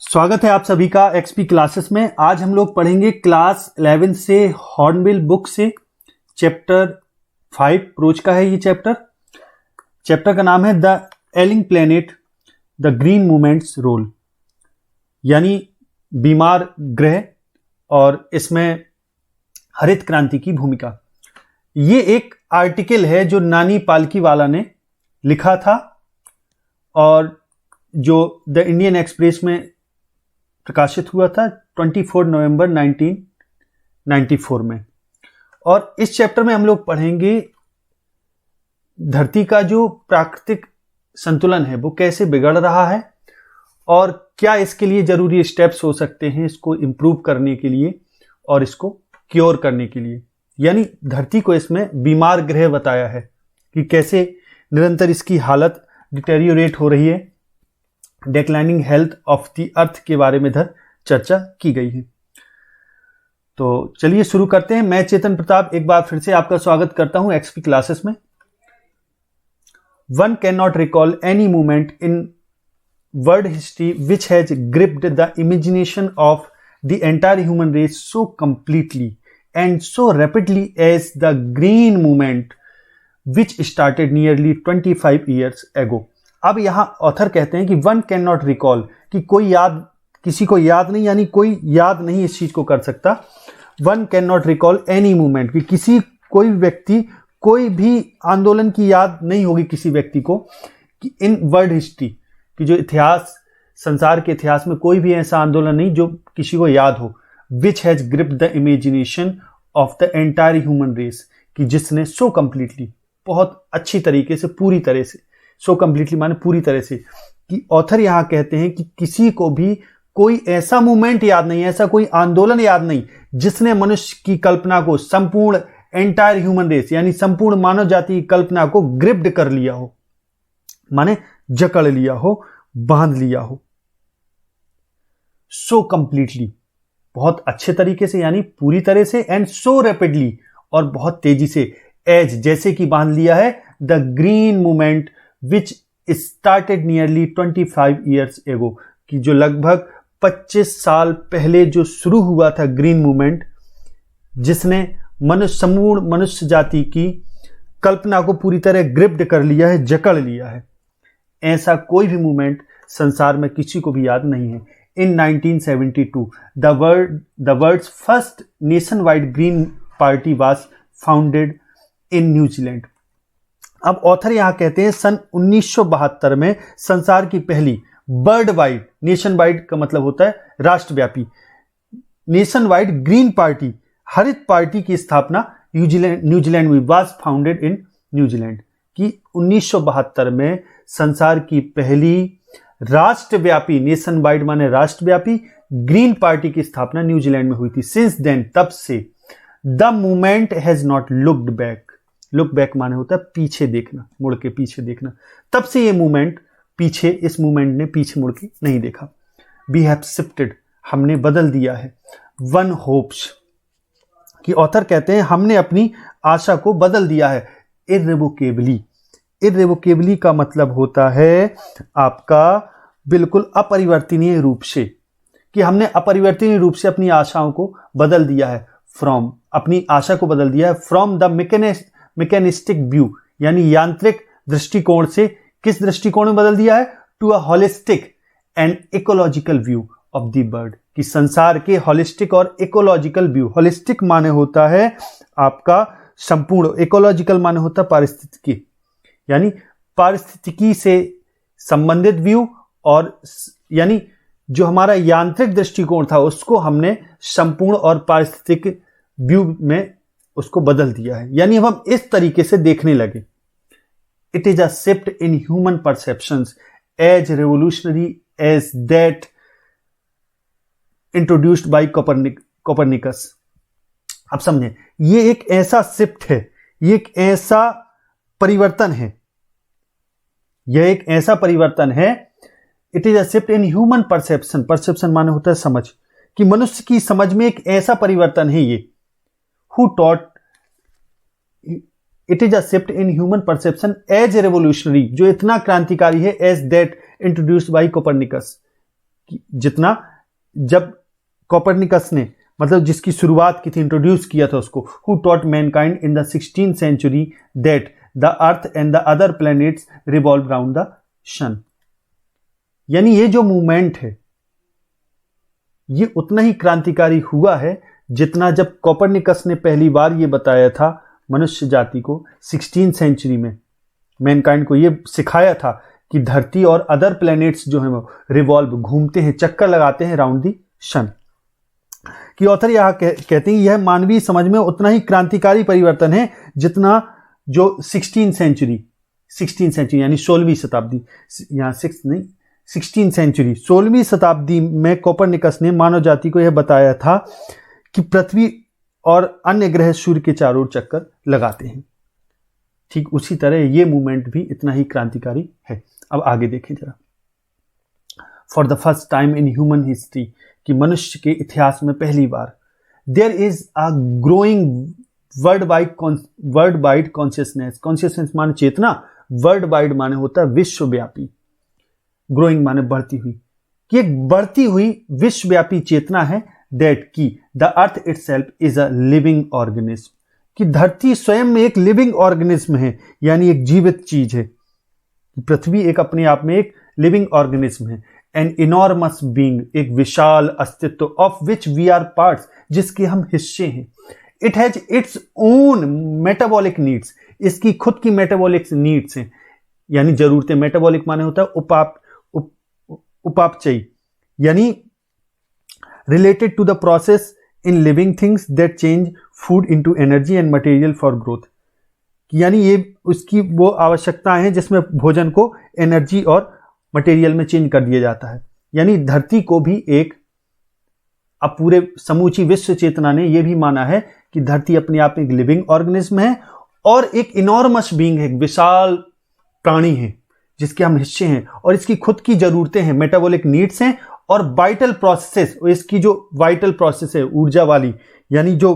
स्वागत है आप सभी का एक्सपी क्लासेस में। आज हम लोग पढ़ेंगे क्लास 11 से हॉर्नबिल बुक से चैप्टर 5 प्रोच का है। ये चैप्टर का नाम है the ailing planet the green movement's role, यानी बीमार ग्रह और इसमें हरित क्रांति की भूमिका। ये एक आर्टिकल है जो नानी पालकीवाला ने लिखा था और जो द इंडियन एक्सप्रेस में प्रकाशित हुआ था 24 नवंबर 1994 में। और इस चैप्टर में हम लोग पढ़ेंगे धरती का जो प्राकृतिक संतुलन है वो कैसे बिगड़ रहा है और क्या इसके लिए जरूरी स्टेप्स हो सकते हैं इसको इंप्रूव करने के लिए और इसको क्योर करने के लिए। यानी धरती को इसमें बीमार ग्रह बताया है कि कैसे निरंतर इसकी हालत डिटेरियोरेट हो रही है। Declining health of the earth के बारे में इधर चर्चा की गई है। तो चलिए शुरू करते हैं। मैं चेतन प्रताप एक बार फिर से आपका स्वागत करता हूं एक्सपी क्लासेस में। One can not recall any movement in world history which has gripped the imagination of the entire human race so completely and so rapidly as the green movement which started nearly 25 years ago। अब यहां author कहते हैं कि one can not recall, कि किसी को याद नहीं, यानी कोई याद नहीं इस चीज को कर सकता। One can not recall any movement, कि कोई व्यक्ति कोई भी आंदोलन की याद नहीं होगी किसी व्यक्ति को कि इन वर्ल्ड हिस्ट्री की जो इतिहास, संसार के इतिहास में कोई भी ऐसा आंदोलन नहीं जो किसी को याद हो। Which has gripped the imagination of the entire human race, कि जिसने सो कंप्लीटली, बहुत अच्छी तरीके से, पूरी तरह से, सो कंप्लीटली माने पूरी तरह से, कि ऑथर यहां कहते हैं कि किसी को भी कोई ऐसा मूवमेंट याद नहीं, ऐसा कोई आंदोलन याद नहीं जिसने मनुष्य की कल्पना को, संपूर्ण एंटायर ह्यूमन रेस यानी संपूर्ण मानव जाति की कल्पना को ग्रिप्ड कर लिया हो, माने जकड़ लिया हो, बांध लिया हो। सो कंप्लीटली, बहुत अच्छे तरीके से, यानी पूरी तरह से, एंड सो रैपिडली, और बहुत तेजी से, एज जैसे कि बांध लिया है, the green movement which started nearly 25 years ago, कि जो लगभग 25 साल पहले जो शुरू हुआ था ग्रीन मूवमेंट, जिसने संपूर्ण मनुष्य जाति की कल्पना को पूरी तरह ग्रिप्ड कर लिया है, जकड़ लिया है। ऐसा कोई भी मूवमेंट संसार में किसी को भी याद नहीं है। In 1972 the world's first nationwide green party was founded in New Zealand. अब ऑथर यहां कहते हैं सन 1972 में संसार की पहली वर्ल्ड वाइड, नेशन वाइड का मतलब होता है राष्ट्रव्यापी, नेशन वाइड ग्रीन पार्टी, हरित पार्टी की स्थापना न्यूजीलैंड में वाज फाउंडेड इन न्यूजीलैंड, कि 1972 में संसार की पहली राष्ट्रव्यापी, नेशन वाइड माने राष्ट्रव्यापी, ग्रीन पार्टी की स्थापना न्यूजीलैंड में हुई थी। सिंस देन, तब से, the movement has not looked back. Look back माने होता है पीछे देखना, मुड़ के पीछे देखना। तब से ये मूवमेंट पीछे, इस मूवमेंट ने पीछे मुड़ के नहीं देखा। वी हैव शिफ्टेड, हमने बदल दिया है। वन होप्स, कि ऑथर कहते हैं हमने अपनी आशा को बदल दिया है। इर्रेवोकेबली, इर्रेवोकेबली का मतलब होता है आपका बिल्कुल अपरिवर्तनीय रूप से, कि हमने अपरिवर्तनीय रूप से अपनी आशाओं को बदल दिया है। फ्रॉम, अपनी आशा को बदल दिया है। फ्रॉम द मैकेनिस्टिक व्यू, यानी यांत्रिक दृष्टिकोण से, किस दृष्टिकोण में बदल दिया है? To a holistic and ecological view of the world, कि संसार के होलिस्टिक और इकोलॉजिकल व्यू। होलिस्टिक माने होता है आपका संपूर्ण, इकोलॉजिकल माने होता है पारिस्थितिकी, यानी पारिस्थितिकी से संबंधित व्यू, और यानी जो हमारा यांत्रिक दृष्टिकोण था उसको हमने संपूर्ण और पारिस्थितिक व्यू में उसको बदल दिया है, यानी हम इस तरीके से देखने लगे। It is a shift in human perceptions as revolutionary as that introduced by Copernicus. अब समझें, ये एक ऐसा शिफ्ट है, ये एक ऐसा परिवर्तन है, यह एक ऐसा परिवर्तन है। It is a shift in human perception, perception माने होता है समझ, कि मनुष्य की समझ में एक ऐसा परिवर्तन है ये। Who taught it is a shift in human perception as a revolutionary, जो इतना क्रांतिकारी है, as that introduced by Copernicus, जितना जब कोपरनिकस ने मतलब जिसकी शुरुआत की थी, इंट्रोड्यूस किया था उसको, who taught mankind in the 16th century that the earth and the other planets revolve round the sun. यानी ये जो मूवमेंट है ये उतना ही क्रांतिकारी हुआ है जितना जब कोपरनिकस ने पहली बार ये बताया था मनुष्य जाति को 16th सेंचुरी में, मैनकाइंड को ये सिखाया था कि धरती और अदर प्लैनेट्स जो है वो रिवॉल्व, घूमते हैं, चक्कर लगाते हैं राउंड दी सन। कि ऑथर यहां कहते हैं यह मानवीय समझ में उतना ही क्रांतिकारी परिवर्तन है जितना जो 16th सेंचुरी यानी 16वीं शताब्दी, यहां 16th सेंचुरी 16वीं शताब्दी में कोपरनिकस ने मानव जाति को यह बताया था कि पृथ्वी और अन्य ग्रह सूर्य के चारों ओर चक्कर लगाते हैं। ठीक उसी तरह ये मूवमेंट भी इतना ही क्रांतिकारी है। अब आगे देखें जरा। For the first time in human history, कि मनुष्य के इतिहास में पहली बार, there is a growing world wide consciousness माने चेतना, वर्ल्ड वाइड माने होता है विश्वव्यापी, ग्रोइंग माने बढ़ती हुई, कि एक बढ़ती हुई विश्वव्यापी चेतना है दैट की the earth itself is a living organism, कि धरती स्वयं में एक लिविंग ऑर्गेनिज्म है, यानी एक जीवित चीज है। पृथ्वी एक अपने आप में एक लिविंग ऑर्गेनिज्म है। एन इनॉर्मस बीइंग, एक विशाल अस्तित्व, of which we are parts, जिसके हम हिस्से हैं। It has its own metabolic needs, इसकी खुद की मेटाबॉलिक नीड्स हैं, यानी जरूरतें। मेटाबॉलिक माने होता है उपापचयी, यानी related to the process in living things that change food into energy and material for growth, यानी ये उसकी वो आवश्यकताएं हैं जिसमें भोजन को एनर्जी और मटेरियल में चेंज कर दिया जाता है। यानी धरती को भी एक, अब पूरे समूची विश्व चेतना ने यह भी माना है कि धरती अपने आप में एक लिविंग ऑर्गेनिज्म है और एक इनॉर्मस बीइंग है, एक विशाल प्राणी है जिसके हम हिस्से हैं, और इसकी खुद की जरूरतें हैं, मेटाबॉलिक नीड्स हैं, और वाइटल प्रोसेसेस, इसकी जो वाइटल प्रोसेस है ऊर्जा वाली, यानी जो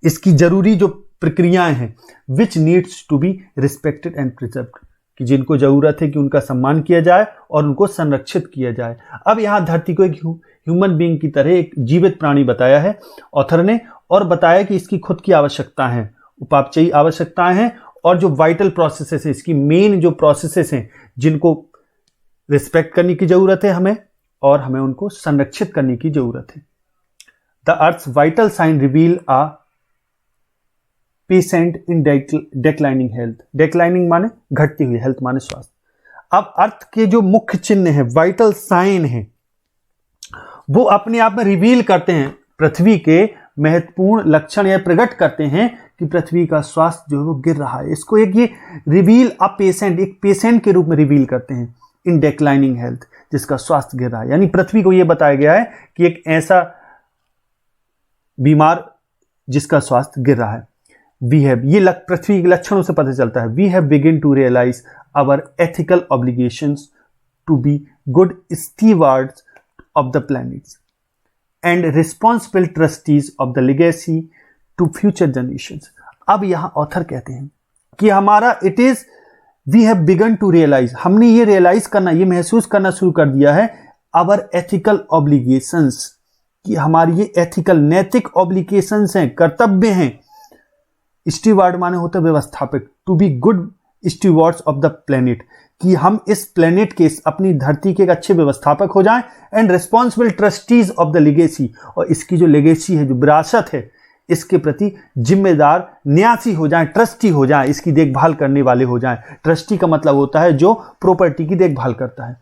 इसकी जरूरी जो प्रक्रियाएं हैं, which needs to be respected and preserved, कि जिनको जरूरत है कि उनका सम्मान किया जाए और उनको संरक्षित किया जाए। अब यहां धरती को एक ह्यूमन बीइंग की तरह एक जीवित प्राणी बताया है ऑथर ने, और बताया कि इसकी खुद की आवश्यकता है, उपापचयी आवश्यकताएं हैं, और जो वाइटल प्रोसेसेस है, इसकी मेन जो प्रोसेसेस हैं जिनको रिस्पेक्ट करने की जरूरत है हमें, और हमें उनको संरक्षित करने की जरूरत है। The earth's vital sign reveal a patient in declining health, declining माने घटती हुई, हेल्थ माने स्वास्थ्य। अब अर्थ के जो मुख्य चिन्ह है, वाइटल साइन है, वो अपने आप में रिवील करते हैं पृथ्वी के महत्वपूर्ण लक्षण, या प्रकट करते हैं कि पृथ्वी का स्वास्थ्य जो है वो गिर रहा है। इसको एक ये रिवील अ पेशेंट, एक पेशेंट के रूप में रिवील करते हैं इन डेक्लाइनिंग हेल्थ, जिसका स्वास्थ्य गिर रहा है। यानी पृथ्वी को यह बताया गया है कि एक ऐसा बीमार जिसका स्वास्थ्य गिर रहा है। वी हैव, ये पृथ्वी के लक्षणों से पता चलता है, we have begin to realise our ethical obligations to be good stewards of the planet's and responsible trustees of the legacy to future generations. अब यहां ऑथर कहते हैं कि हमारा it is we have begun to realise, हमने ये realise करना, ये महसूस करना शुरू कर दिया है, आवर एथिकल ऑब्लिगेशंस, कि हमारी ये एथिकल नैतिक ऑब्लिगेशंस हैं, कर्तव्य हैं। स्टीवर्ड माने होता है व्यवस्थापक, to be good stewards of the planet, कि हम इस प्लेनेट के, अपनी धरती के एक अच्छे व्यवस्थापक हो जाएं, and responsible trustees of the legacy, और इसकी जो लेगेसी है, जो विरासत है, इसके प्रति जिम्मेदार न्यासी हो जाएं, ट्रस्टी हो जाएं, इसकी देखभाल करने वाले हो जाएं। ट्रस्टी का मतलब होता है जो प्रॉपर्टी की देखभाल करता है।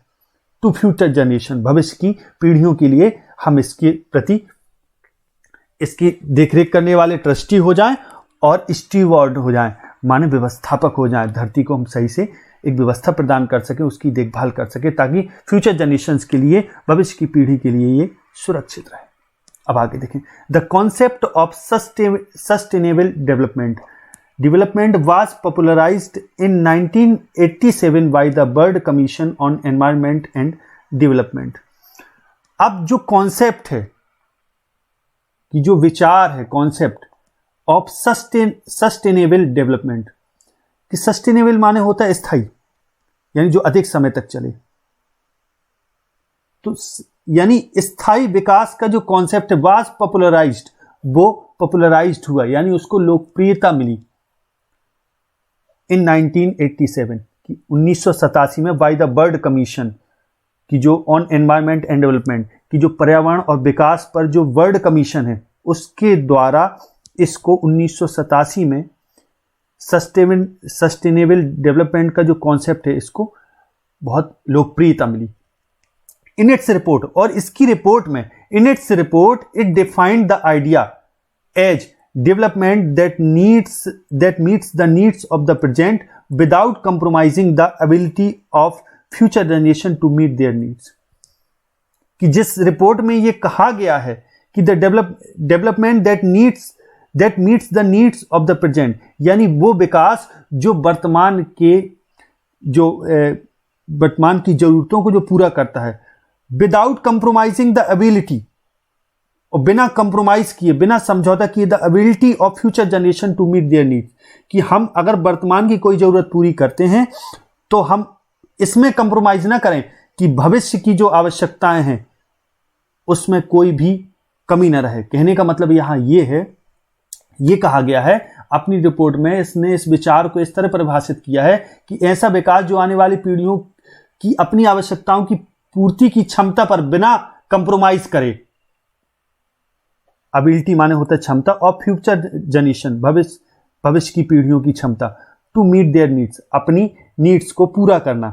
टू फ्यूचर जनरेशन, भविष्य की पीढ़ियों के लिए हम इसके प्रति, इसकी देखरेख करने वाले ट्रस्टी हो जाएं और स्टीवर्ड हो जाएं, माने व्यवस्थापक हो जाएं। धरती को हम सही से एक व्यवस्था प्रदान कर सके, उसकी देखभाल कर सके, ताकि फ्यूचर जनरेशंस के लिए, भविष्य की पीढ़ी के लिए ये सुरक्षित रहे। अब आगे देखें। The concept of sustainable development was popularised in 1987 by the bird commission on environment and development. अब जो कॉन्सेप्ट है, कि जो विचार है, कॉन्सेप्ट ऑफ सस्टेनेबल डेवलपमेंट, कि सस्टेनेबल माने होता है स्थायी, यानी जो अधिक समय तक चले, तो यानी स्थायी विकास का जो कॉन्सेप्ट है वाज पॉपुलराइज्ड, वो पॉपुलराइज्ड हुआ, यानी उसको लोकप्रियता मिली इन 1987 की 1987 में बाय द बर्ड कमीशन की जो ऑन एनवायरनमेंट एंड डेवलपमेंट की जो पर्यावरण और विकास पर जो बर्ड कमीशन है उसके द्वारा इसको 1987 में सस्टेनेबल डेवलपमेंट का जो कॉन्सेप्ट है इसको बहुत लोकप्रियता मिली। इन इट्स रिपोर्ट, और इसकी रिपोर्ट में in its report it defined the idea as development that meets the needs of the present without compromising the ability of future generation to meet their needs. कि जिस report में यह कहा गया है कि the development that meets the needs of the present, यानी वो विकास जो वर्तमान की जरूरतों को जो पूरा करता है, विदाउट कंप्रोमाइजिंग द एबिलिटी, और बिना कंप्रोमाइज किए, बिना समझौता किए, the ability of future generation to meet their needs, कि हम अगर वर्तमान की कोई जरूरत पूरी करते हैं तो हम इसमें कंप्रोमाइज ना करें कि भविष्य की जो आवश्यकताएं हैं उसमें कोई भी कमी ना रहे। कहने का मतलब यहां यह कहा गया है अपनी रिपोर्ट में, इसने इस विचार को इस तरह परिभाषित किया है कि ऐसा विकास जो आने वाली पीढ़ियों की अपनी आवश्यकताओं की पूर्ति की क्षमता पर बिना कंप्रोमाइज करे, एबिलिटी माने होता है क्षमता, और फ्यूचर जनरेशन भविष्य की पीढ़ियों की क्षमता, टू मीट देयर नीड्स, अपनी नीड्स को पूरा करना,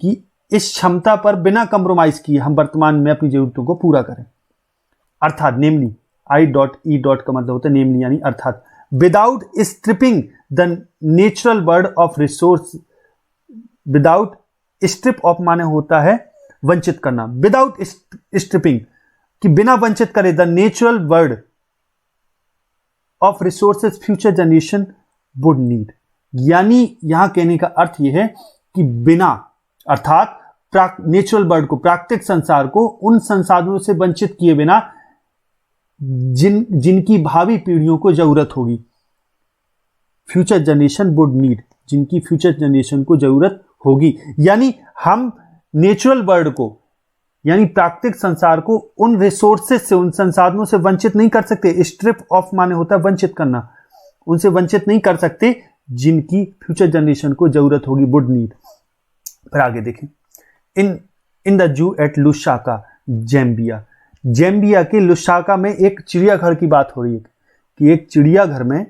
कि इस क्षमता पर बिना कंप्रोमाइज किए हम वर्तमान में अपनी जरूरतों को पूरा करें। अर्थात नेमली, I.E. का मतलब होता है नेमली यानी अर्थात, without stripping the natural world of resource, without strip of माने होता है वंचित करना, विदाउट स्ट्रिपिंग कि बिना वंचित करे, the natural world of resources future generation would need, यानी यहां कहने का अर्थ यह है कि बिना, अर्थात नेचुरल वर्ड को, प्राकृतिक संसार को उन संसाधनों से वंचित किए बिना जिनकी भावी पीढ़ियों को जरूरत होगी, फ्यूचर जनरेशन वुड नीड, जिनकी फ्यूचर जनरेशन को जरूरत होगी, यानी हम नेचुरल वर्ल्ड को यानी प्राकृतिक संसार को उन रिसोर्सेज से, उन संसाधनों से वंचित नहीं कर सकते। स्ट्रिप ऑफ माने होता है वंचित करना, उनसे वंचित नहीं कर सकते जिनकी फ्यूचर जनरेशन को जरूरत होगी, वुड नीड। फिर आगे देखें, in the zoo at Lusaka Zambia के लुसाका में एक चिड़ियाघर की बात हो रही है कि एक चिड़ियाघर में,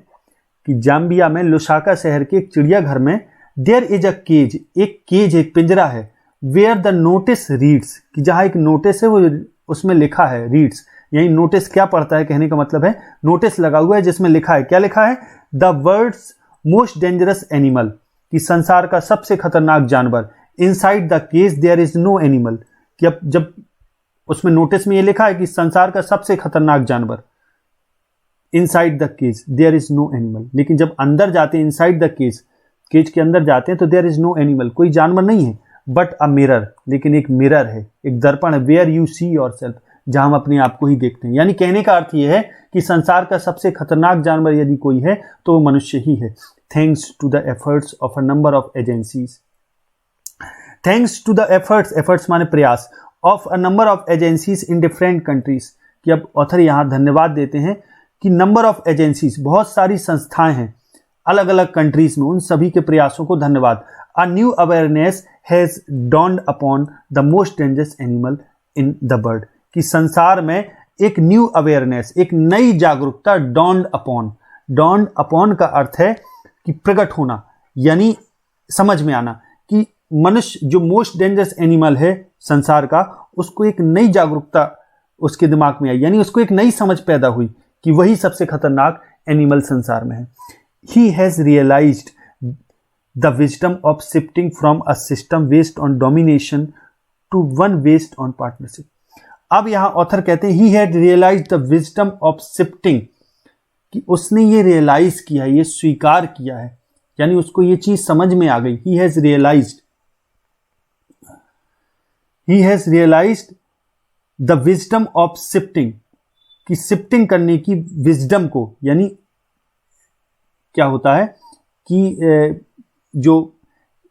कि जाम्बिया में लुसाका शहर के एक चिड़ियाघर में देयर इज अ केज, एक पिंजरा है, वेयर द नोटिस रीड्स, कि जहां एक नोटिस है वो उसमें लिखा है रीड्स, यानी नोटिस क्या पढ़ता है, कहने का मतलब है नोटिस लगा हुआ है जिसमें लिखा है, क्या लिखा है, the world's most dangerous animal, कि संसार का सबसे खतरनाक जानवर, inside the cage there is no animal, कि अब जब उसमें नोटिस में ये लिखा है कि संसार का सबसे खतरनाक जानवर, inside the cage there is no animal, लेकिन जब अंदर जाते हैं इनसाइड द केज के अंदर जाते हैं तो देयर इज नो एनिमल, कोई जानवर नहीं है, बट अ मिरर, लेकिन एक मिरर है, एक दर्पण है, वेयर यू सी योरसेल्फ, जहां हम अपने आप को ही देखते हैं। यानी कहने का अर्थ यह है कि संसार का सबसे खतरनाक जानवर यदि कोई है तो वो मनुष्य ही है, thanks to the efforts of a number of agencies, thanks to the efforts माने प्रयास, of a number of agencies in different countries, कि अब ऑथर यहां धन्यवाद देते हैं कि नंबर ऑफ एजेंसीज, बहुत सारी संस्थाएं हैं अलग अलग कंट्रीज में, उन सभी के प्रयासों को धन्यवाद। A new awareness has dawned upon the most dangerous animal in the world, कि संसार में एक न्यू अवेयरनेस, एक नई जागरूकता, डॉन्ड अपॉन का अर्थ है कि प्रकट होना, यानी समझ में आना, कि मनुष्य जो मोस्ट डेंजरस एनिमल है संसार का, उसको एक नई जागरूकता उसके दिमाग में आई, यानी उसको एक नई समझ पैदा हुई कि वही सबसे खतरनाक एनिमल संसार में है। He has realized the wisdom of shifting from a system based on domination to one based on partnership. अब यहां ऑथर कहते हैं he had realized the wisdom of shifting, कि उसने ये रियलाइज किया है, ये स्वीकार किया है, यानी उसको ये चीज समझ में आ गई। he has realized the wisdom of shifting, कि शिफ्टिंग करने की विजडम को, यानी क्या होता है कि जो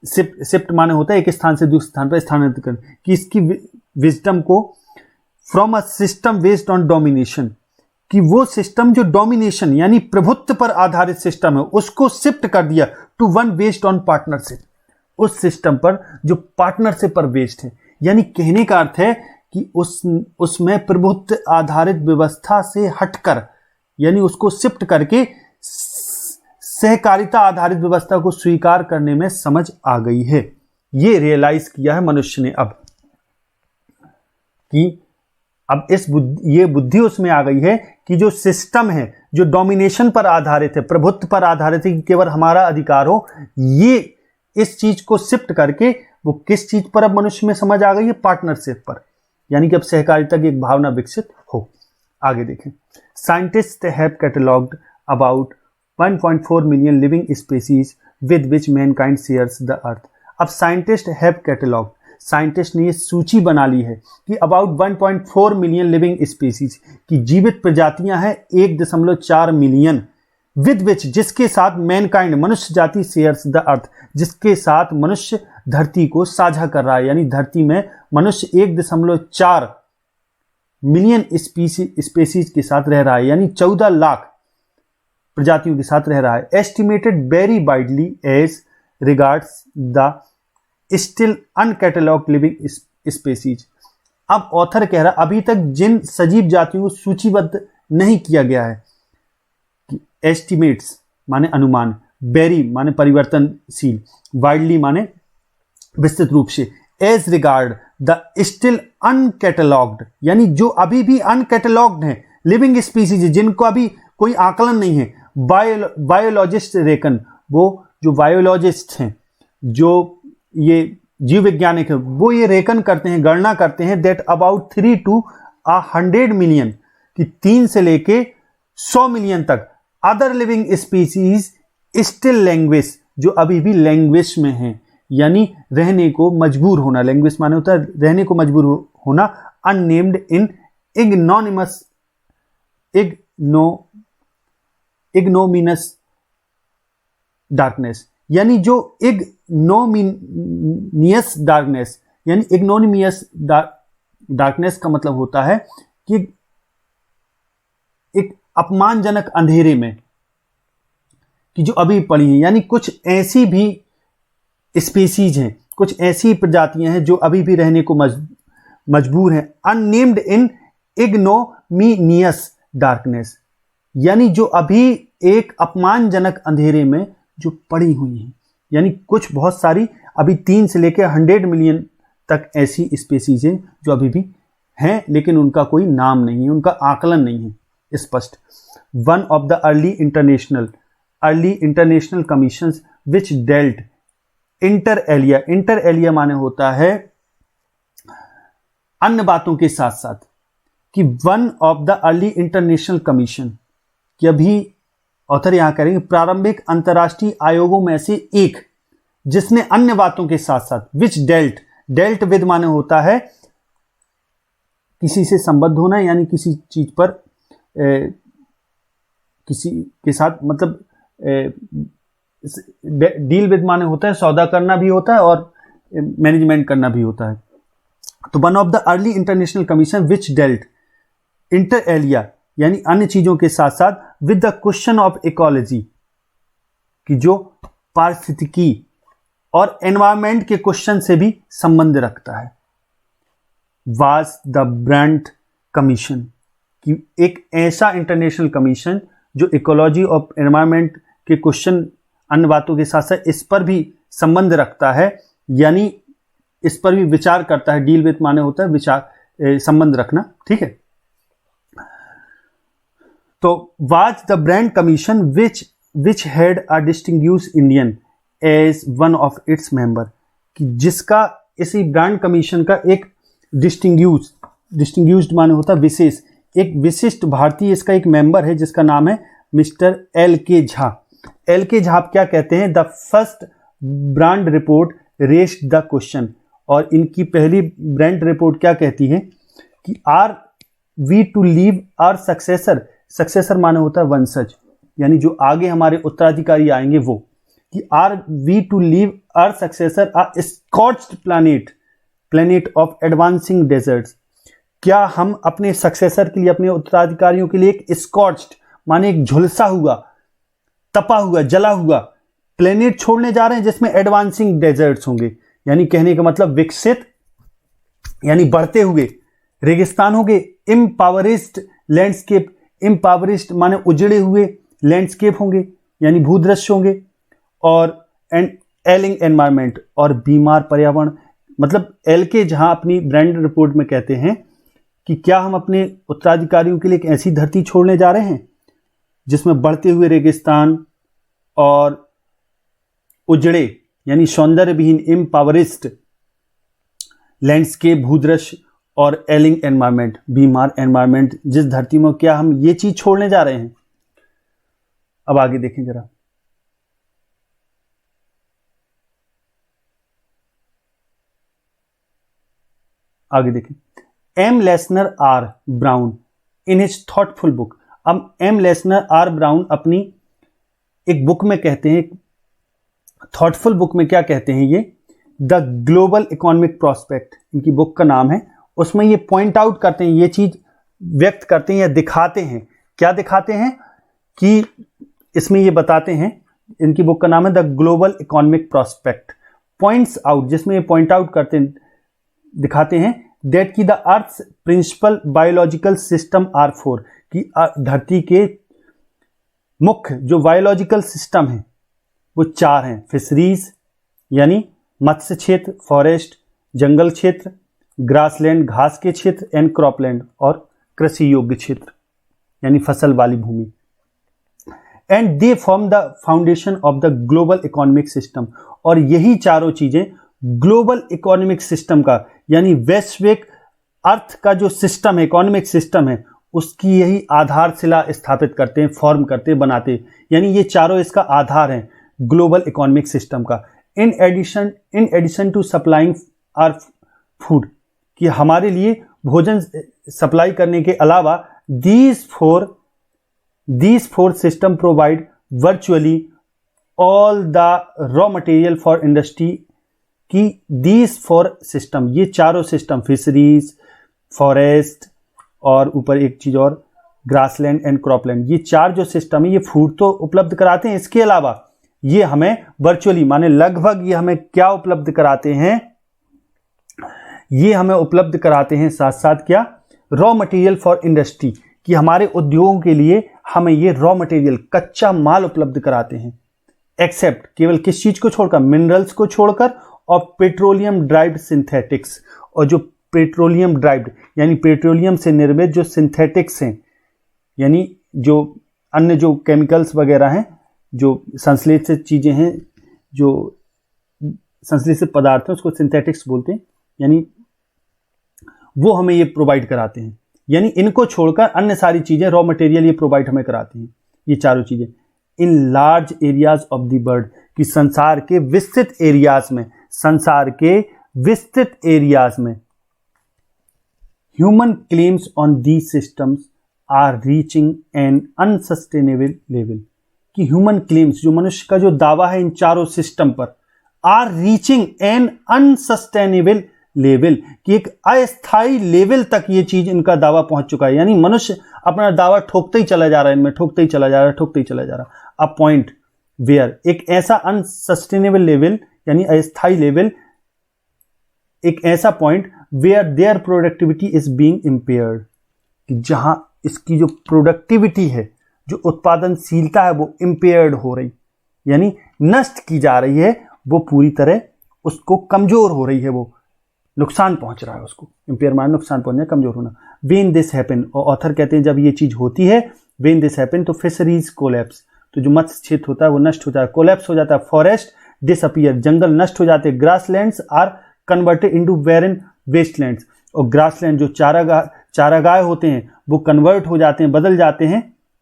शिफ्ट माने होता है एक स्थान से दूसरे स्थान पर स्थानांतरित करना, कि इसकी विजडम को from a system based on domination, कि वो सिस्टम जो डोमिनेशन यानी प्रभुत्व पर आधारित सिस्टम है उसको शिफ्ट कर दिया to one based on partnership, उस सिस्टम पर जो पार्टनरशिप पर बेस्ड है। यानी कहने का अर्थ है कि उसमें प्रभुत्व आधारित व्यवस्था से हटकर यानी उसको शिफ्ट करके सहकारिता आधारित व्यवस्था को स्वीकार करने में समझ आ गई है। ये रियलाइज किया है मनुष्य ने अब कि अब ये बुद्धि उसमें आ गई है कि जो सिस्टम है जो डोमिनेशन पर आधारित है, प्रभुत्व पर आधारित है कि केवल हमारा अधिकार हो, ये इस चीज को शिफ्ट करके वो किस चीज पर अब मनुष्य में समझ आ गई है, पार्टनरशिप पर, यानी कि अब सहकारिता की एक भावना विकसित हो। आगे देखें, scientist have catalogued about 1.4 million living species with which Mankind shares the earth. अब साइंटिस्ट हैव कैटलॉग्ड, साइंटिस्ट ने ये सूची बना ली है कि अबाउट 1.4 मिलियन लिविंग स्पीसीज की जीवित प्रजातियां हैं 1.4 मिलियन, विद विच जिसके साथ मैनकाइंड मनुष्य जाति शेयर्स द अर्थ, जिसके साथ मनुष्य धरती को साझा कर रहा है, यानी धरती में मनुष्य 1.4 मिलियन स्पीसीज के साथ रह रहा है, यानी 14 लाख प्रजातियों के साथ रह रहा है। Estimated very widely as regards the still uncatalogued living species. अब ऑथर कह रहा अभी तक जिन सजीव जातियों को सूचीबद्ध नहीं किया गया है, एस्टिमेट्स माने अनुमान, वेरी माने परिवर्तनशील, वाइडली माने विस्तृत रूप से, एज रिगार्ड द स्टिल अनकैटलॉग्ड यानी जो अभी भी अनकैटलॉग्ड है लिविंग स्पीसीज जिनको अभी कोई आकलन नहीं है। बायोलॉजिस्ट रेकन, वो जो बायोलॉजिस्ट हैं, जो ये जीव वैज्ञानिक है, वो ये रेकन करते हैं, गणना करते हैं दैट अबाउट 3 to 100 मिलियन कि 3 से लेके 100 मिलियन तक other living species still language, जो अभी भी लैंग्वेज में हैं, यानी रहने को मजबूर होना, लैंग्वेज माने होता है रहने को मजबूर होना, अननेम्ड इन इग्नोनिमस इग्नोमिनस डार्कनेस, यानी जो इग्नोमिनियस डार्कनेस, यानी इग्नोनिमियस डार्कनेस का मतलब होता है कि एक अपमानजनक अंधेरे में कि जो अभी पड़ी है, यानी कुछ ऐसी भी स्पीसीज हैं, कुछ ऐसी प्रजातियां हैं जो अभी भी रहने को मजबूर हैं, अननेम्ड इन इग्नोमिनियस डार्कनेस, यानी जो अभी एक अपमानजनक अंधेरे में जो पड़ी हुई हैं, यानी कुछ बहुत सारी अभी 3 से लेकर 100 मिलियन तक ऐसी स्पीसीज हैं जो अभी भी हैं, लेकिन उनका कोई नाम नहीं है, उनका आकलन नहीं है स्पष्ट। One of the early international commissions which dealt inter alia माने होता है अन्य बातों के साथ साथ, कि one of the early international commission, कि अभी ऑथर यहां करेंगे प्रारंभिक अंतर्राष्ट्रीय आयोगों में से एक जिसने अन्य बातों के साथ साथ विच डेल्ट विद माने होता है किसी से संबद्ध होना, यानी किसी चीज पर किसी के साथ मतलब डील विद माने होता है सौदा करना भी होता है और मैनेजमेंट करना भी होता है। तो one of the early international commission which dealt inter alia यानी अन्य चीजों के साथ साथ with the question of ecology, कि जो पारिस्थितिकी और एनवायरमेंट के क्वेश्चन से भी संबंध रखता है। वाज द ब्रांड कमीशन, कि एक ऐसा इंटरनेशनल कमीशन जो इकोलॉजी और एनवायरमेंट के क्वेश्चन अन्य बातों के साथ साथ इस पर भी संबंध रखता है, यानी इस पर भी विचार करता है। डील विद माने होता है विचार, संबंध रखना, ठीक है। तो was the Brandt commission which had a distinguish Indian as one of its member, कि जिसका इसी ब्रांड कमीशन का एक डिस्टिंग्यूश्ड माने होता है विशेष, एक विशिष्ट भारतीय इसका एक मेंबर है जिसका नाम है mister L.K. Jha. L.K. Jha क्या कहते हैं, the first Brundtland report raised the question, और इनकी पहली ब्रांड रिपोर्ट क्या कहती है कि are we to leave our successor माने होता है वंशज, यानी जो आगे हमारे उत्तराधिकारी आएंगे वो, कि are we to leave our successor a scorched planet, planet of advancing deserts. क्या हम अपने सक्सेसर के लिए, अपने उत्तराधिकारियों के लिए एक स्कॉच्ड माने एक झुलसा हुआ, तपा हुआ, जला हुआ प्लेनेट छोड़ने जा रहे हैं जिसमें एडवांसिंग डेजर्ट्स होंगे, यानी कहने का मतलब विकसित यानी बढ़ते हुए रेगिस्तान होंगे, इम्पावरिस्ड लैंडस्केप, इम्पावरिस्ड माने उजड़े हुए लैंडस्केप होंगे यानी भूदृश्य होंगे, और एंड एलिंग एनवायरमेंट और बीमार पर्यावरण। मतलब एल के जहां अपनी ब्रांड रिपोर्ट में कहते हैं कि क्या हम अपने उत्तराधिकारियों के लिए एक ऐसी धरती छोड़ने जा रहे हैं जिसमें बढ़ते हुए रेगिस्तान और उजड़े यानी सौंदर्य विहीन इम्पावरिस्ड लैंडस्केप भूदृश्य और एलिंग एनवायरमेंट बीमार एनवायरमेंट, जिस धरती में क्या हम ये चीज छोड़ने जा रहे हैं। अब आगे देखें जरा, आगे देखें। M Lester R Brown in his thoughtful book. अब एम लेसनर आर ब्राउन अपनी एक बुक में कहते हैं, थॉटफुल बुक में क्या कहते हैं ये, द ग्लोबल इकोनॉमिक प्रोस्पेक्ट इनकी बुक का नाम है। उसमें ये पॉइंट आउट करते हैं, ये चीज व्यक्त करते हैं या दिखाते हैं। क्या दिखाते हैं कि इसमें ये बताते हैं, इनकी बुक का नाम है the global economic prospect, points out, जिसमें ये पॉइंट आउट करते हैं, दिखाते हैं दैट की the earth principal biological system are four, कि धरती के मुख्य जो बायोलॉजिकल सिस्टम है वो 4 हैं। फिशरीज यानी मत्स्य क्षेत्र, फॉरेस्ट जंगल क्षेत्र, ग्रासलैंड घास के क्षेत्र, एंड क्रॉपलैंड और कृषि योग्य क्षेत्र यानी फसल वाली भूमि। And they form the foundation of the global economic system, और यही चारों चीजें ग्लोबल इकोनॉमिक सिस्टम का यानी वैश्विक अर्थ का जो सिस्टम है, इकोनॉमिक सिस्टम है, उसकी यही आधारशिला स्थापित करते हैं, फॉर्म करते हैं, बनाते हैं। यानी ये चारों इसका आधार हैं ग्लोबल इकोनॉमिक सिस्टम का। In addition to supplying our food, कि हमारे लिए भोजन सप्लाई करने के अलावा these four system provide virtually all the raw material for industry, कि दीज 4 सिस्टम, ये चारों सिस्टम फिशरीज, फॉरेस्ट और ऊपर एक चीज और ग्रासलैंड एंड क्रॉपलैंड, ये 4 जो सिस्टम है ये फूड तो उपलब्ध कराते हैं, इसके अलावा ये हमें वर्चुअली माने लगभग ये हमें क्या उपलब्ध कराते हैं, ये हमें उपलब्ध कराते हैं साथ साथ क्या, रॉ मटेरियल फॉर इंडस्ट्री, कि हमारे उद्योगों के लिए हमें ये रॉ मटेरियल कच्चा माल उपलब्ध कराते हैं। एक्सेप्ट केवल किस चीज को छोड़कर, मिनरल्स को छोड़कर, और पेट्रोलियम ड्राइव्ड सिंथेटिक्स, और जो पेट्रोलियम ड्राइव्ड यानी पेट्रोलियम से निर्मित जो सिंथेटिक्स हैं यानी जो अन्य जो केमिकल्स वगैरह हैं, जो संश्लेषित चीजें हैं, जो संश्लेषित पदार्थ हैं उसको सिंथेटिक्स बोलते हैं, यानी वो हमें ये प्रोवाइड कराते हैं। यानी इनको छोड़कर अन्य सारी चीजें रॉ मटेरियल ये प्रोवाइड हमें कराते हैं, ये चारों चीजें। In large areas of the world, कि संसार के विस्तृत एरियाज में, संसार के विस्तृत एरियाज में human claims on these systems are reaching an unsustainable level, कि ह्यूमन क्लेम्स जो मनुष्य का जो दावा है इन चारों सिस्टम पर, are reaching an unsustainable level, कि एक अस्थायी लेवल तक ये चीज इनका दावा पहुंच चुका है। यानी मनुष्य अपना दावा ठोकते ही चला जा रहा है, इनमें ठोकते ही चला जा रहा है, ठोकते ही चला जा रहा है। अ पॉइंट वेयर, एक ऐसा अनसस्टेनेबल लेवल यानी अस्थायी लेवल, एक ऐसा point where their productivity is being impaired, कि जहां इसकी जो प्रोडक्टिविटी है, जो उत्पादनशीलता है वो इम्पेयर्ड हो रही, यानी नष्ट की जा रही है, वो पूरी तरह उसको कमजोर हो रही है, वो नुकसान पहुंच रहा है उसको। इम्पेयर माने नुकसान पहुंचना, कमजोर होना। व्हेन दिस हैपन, और ऑथर कहते हैं जब ये चीज होती है, व्हेन दिस हैपन तो फिशरीज कोलैप्स, तो जो मत्स्य क्षेत्र होता है वो नष्ट हो जाता है, कोलैप्स हो जाता है। फॉरेस्ट डिसअपीयर, जंगल नष्ट हो जाते हैं। Grasslands are converted into baron wastelands, और ग्रासलैंड जो चारागाह होते हैं वो कन्वर्ट हो जाते हैं, बदल जाते हैं।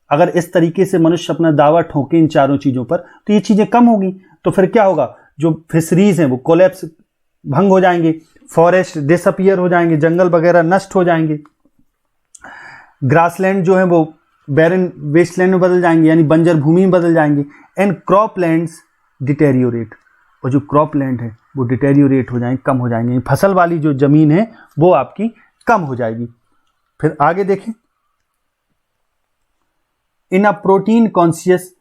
अगर इस तरीके से मनुष्य अपना दावा ठोके इन चारों चीजों पर तो ये चीजें कम होगी, तो फिर क्या होगा, जो फिशरीज हैं वो कोलैप्स, भंग हो जाएंगे, फॉरेस्ट डिसअपीयर हो जाएंगे, जंगल वगैरह नष्ट हो जाएंगे, ग्रासलैंड जो है वो बैरन वेस्टलैंड में बदल जाएंगे यानी बंजर भूमि में बदल जाएंगे, एंड क्रॉपलैंड्स डिटेरियोरेट, और जो क्रॉपलैंड है वो डिटेरियोरेट हो जाएंगे, कम हो जाएंगे। फसल वाली जो जमीन है वो आपकी कम हो जाएगी। फिर आगे देखें, in a protein conscious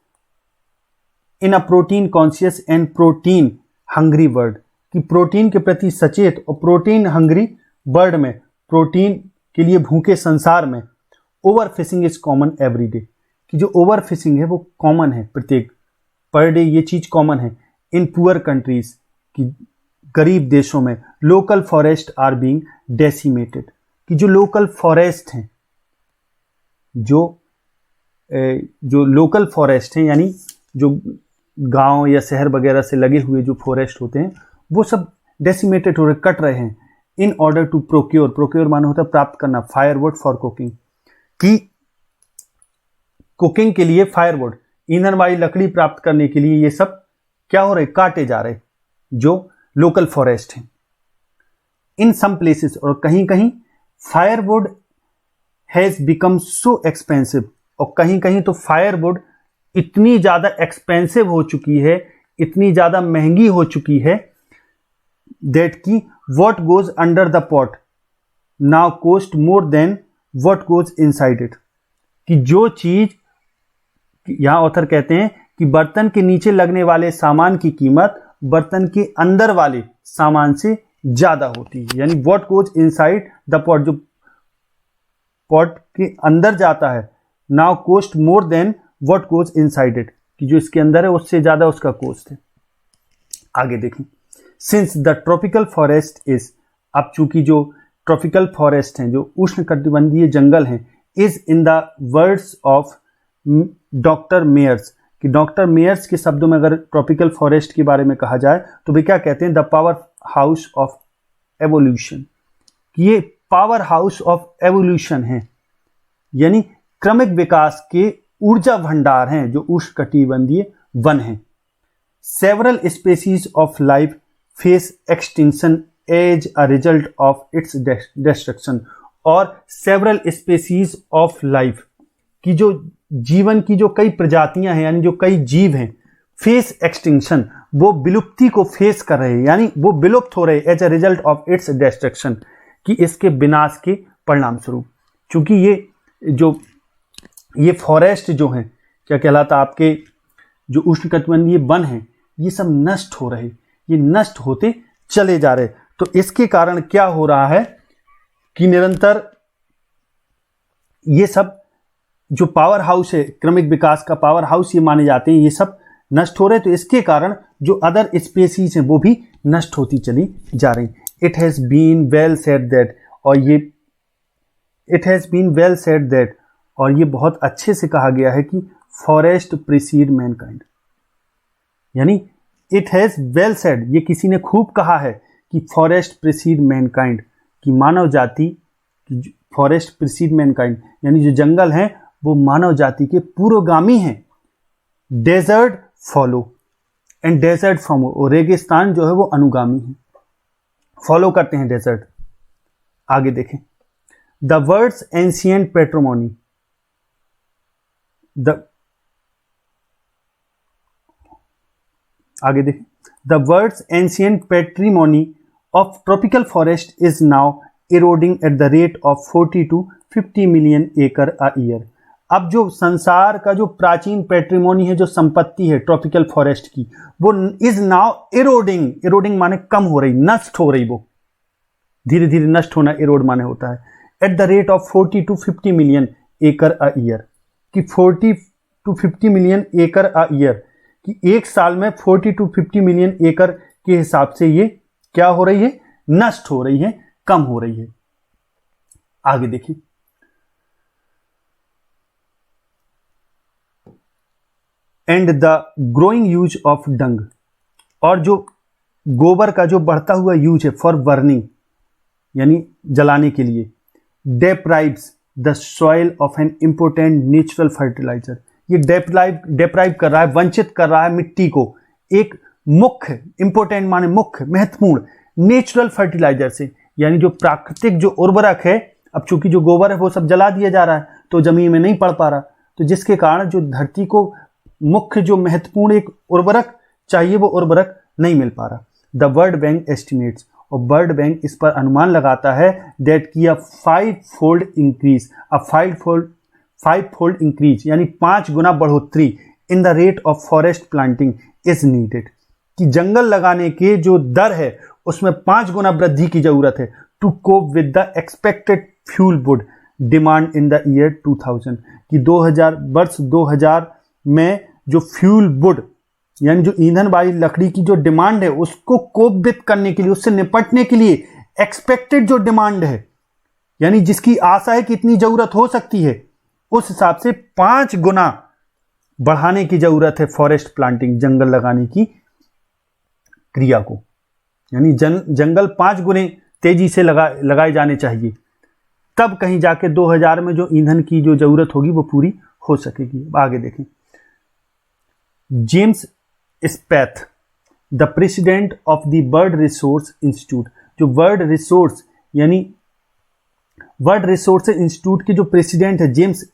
and protein hungry bird, कि प्रोटीन के प्रति सचेत और प्रोटीन हंग्री बर्ड में, प्रोटीन के लिए भूखे संसार में, over fishing is common every day, कि जो ओवर फिशिंग है वो कॉमन है, प्रत्येक पर डे ये चीज कॉमन है। इन पुअर कंट्रीज, कि गरीब देशों में, local forest are being decimated, कि जो लोकल फॉरेस्ट हैं, जो लोकल फॉरेस्ट हैं, यानी जो गांव या शहर वगैरह से लगे हुए जो फॉरेस्ट होते हैं वो सब डेसिमेटेड हो रहे, कट रहे हैं। इन ऑर्डर टू प्रोक्योर माना होता है प्राप्त करना, फायरवुड फॉर कुकिंग, कि कुकिंग के लिए फायरवुड, ईंधन वाली लकड़ी प्राप्त करने के लिए ये सब क्या हो रहे, काटे जा रहे जो लोकल फॉरेस्ट हैं। इन सम प्लेसेस, और कहीं कहीं firewood has become so expensive, और कहीं कहीं तो फायरवुड इतनी ज्यादा एक्सपेंसिव हो चुकी है, इतनी ज्यादा महंगी हो चुकी है, दैट की what goes under the pot now cost more than what goes inside it, कि जो चीज, यहां ऑथर कहते हैं कि बर्तन के नीचे लगने वाले सामान की कीमत बर्तन के अंदर वाले सामान से ज्यादा होती है। यानी what goes inside the pot, जो पॉट के अंदर जाता है, now cost more than what goes inside it, कि जो इसके अंदर है उससे ज्यादा उसका कॉस्ट है। आगे देखें, since the tropical forest is, अब चूंकि जो ट्रॉपिकल फॉरेस्ट हैं, जो उष्णकटिबंधीय जंगल हैं, is in the words of doctor Myers, कि डॉक्टर मेयर्स के शब्दों में अगर ट्रॉपिकल फॉरेस्ट के बारे में कहा जाए तो वे क्या कहते हैं, the power house of evolution, कि ये पावर हाउस ऑफ एवोल्यूशन है, यानी क्रमिक विकास के ऊर्जा भंडार हैं जो उष्णकटिबंधीय वन हैं। Several species of life face extinction as a result of its destruction, और सेवरल स्पेसीज ऑफ लाइफ, की जो जीवन की जो कई प्रजातियां हैं, यानी जो कई जीव हैं, फेस एक्सटिंक्शन, वो विलुप्ति को फेस कर रहे हैं, यानी वो विलुप्त हो रहे as a result of its destruction, कि इसके विनाश के परिणाम स्वरूप। चूंकि ये फॉरेस्ट जो हैं, क्या कहलाता, आपके जो उष्णकटिबंधीय वन हैं, ये सब नष्ट हो रहे, ये नष्ट होते चले जा रहे। तो इसके कारण क्या हो रहा है कि निरंतर ये सब जो पावर हाउस है, क्रमिक विकास का पावर हाउस ये माने जाते हैं, ये सब नष्ट हो रहे। तो इसके कारण जो अदर स्पेसीज हैं वो भी नष्ट होती चली जा रही। It has been well said that, और ये it has been well said that, और ये बहुत अच्छे से कहा गया है कि फॉरेस्ट प्रीसीड मैनकाइंड, यानी इट हैज वेल सेड, ये किसी ने खूब कहा है कि फॉरेस्ट प्रीसीड मैनकाइंड, कि मानव जाति, फॉरेस्ट प्रीसीड मैनकाइंड, यानी जो जंगल हैं वो मानव जाति के पूर्वगामी हैं। Desert follow and desert follow, और रेगिस्तान जो है वो अनुगामी है, फॉलो करते हैं डेजर्ट। आगे देखें, द वर्ड्स एंशियंट पेट्रोमोनी, आगे देखें, the words ancient patrimony of tropical forest is now eroding at the rate of 40 to 50 million acre a year. अब जो संसार का जो प्राचीन पैट्रिमोनी है, जो संपत्ति है ट्रॉपिकल फॉरेस्ट की, वो इज नाउ इरोडिंग, इरोडिंग माने कम हो रही, नष्ट हो रही, वो धीरे धीरे नष्ट होना इरोड माने होता है, eight the rate of 40 to 50 million acre a year, कि 40 to 50 million acre a year, कि एक साल में 40 to 50 मिलियन एकड़ के हिसाब से ये क्या हो रही है, नष्ट हो रही है, कम हो रही है। आगे देखिए, and the growing use of dung, और जो गोबर का जो बढ़ता हुआ यूज है फॉर बर्निंग, यानी जलाने के लिए, deprives the soil of an important natural fertiliser, ये डेप्राइव कर रहा है, वंचित कर रहा है मिट्टी को एक मुख्य, इंपोर्टेंट माने मुख्य, महत्वपूर्ण नेचुरल फर्टिलाइजर से, यानी जो प्राकृतिक जो उर्वरक है। अब चूंकि जो गोबर है वो सब जला दिया जा रहा है तो जमीन में नहीं पड़ पा रहा, तो जिसके कारण जो धरती को मुख्य जो महत्वपूर्ण एक उर्वरक चाहिए वो उर्वरक नहीं मिल पा रहा। द वर्ल्ड बैंक एस्टिमेट्स, और वर्ल्ड बैंक इस पर अनुमान लगाता है दैट कि अ 5-fold इंक्रीज यानी 5 गुना बढ़ोतरी in the rate of forest planting is needed, कि जंगल लगाने के जो दर है उसमें 5 गुना वृद्धि की जरूरत है to cope with the expected fuel wood demand in the year 2000, कि 2000 में जो फ्यूल वुड यानी जो ईंधन वाली लकड़ी की जो डिमांड है उसको कोप विद करने के लिए, उससे निपटने के लिए एक्सपेक्टेड जो डिमांड है यानी जिसकी आशा है कि इतनी जरूरत हो सकती है, उस हिसाब से 5 गुना बढ़ाने की जरूरत है फॉरेस्ट प्लांटिंग, जंगल लगाने की क्रिया को, यानी जंगल 5 गुने तेजी से लगाए जाने चाहिए, तब कहीं जाके 2000 में जो ईंधन की जो जरूरत होगी वो पूरी हो सकेगी। आगे देखें, James Speth the president of the World Resource Institute, जो वर्ल्ड रिसोर्स इंस्टीट्यूट के जो प्रेसिडेंट है James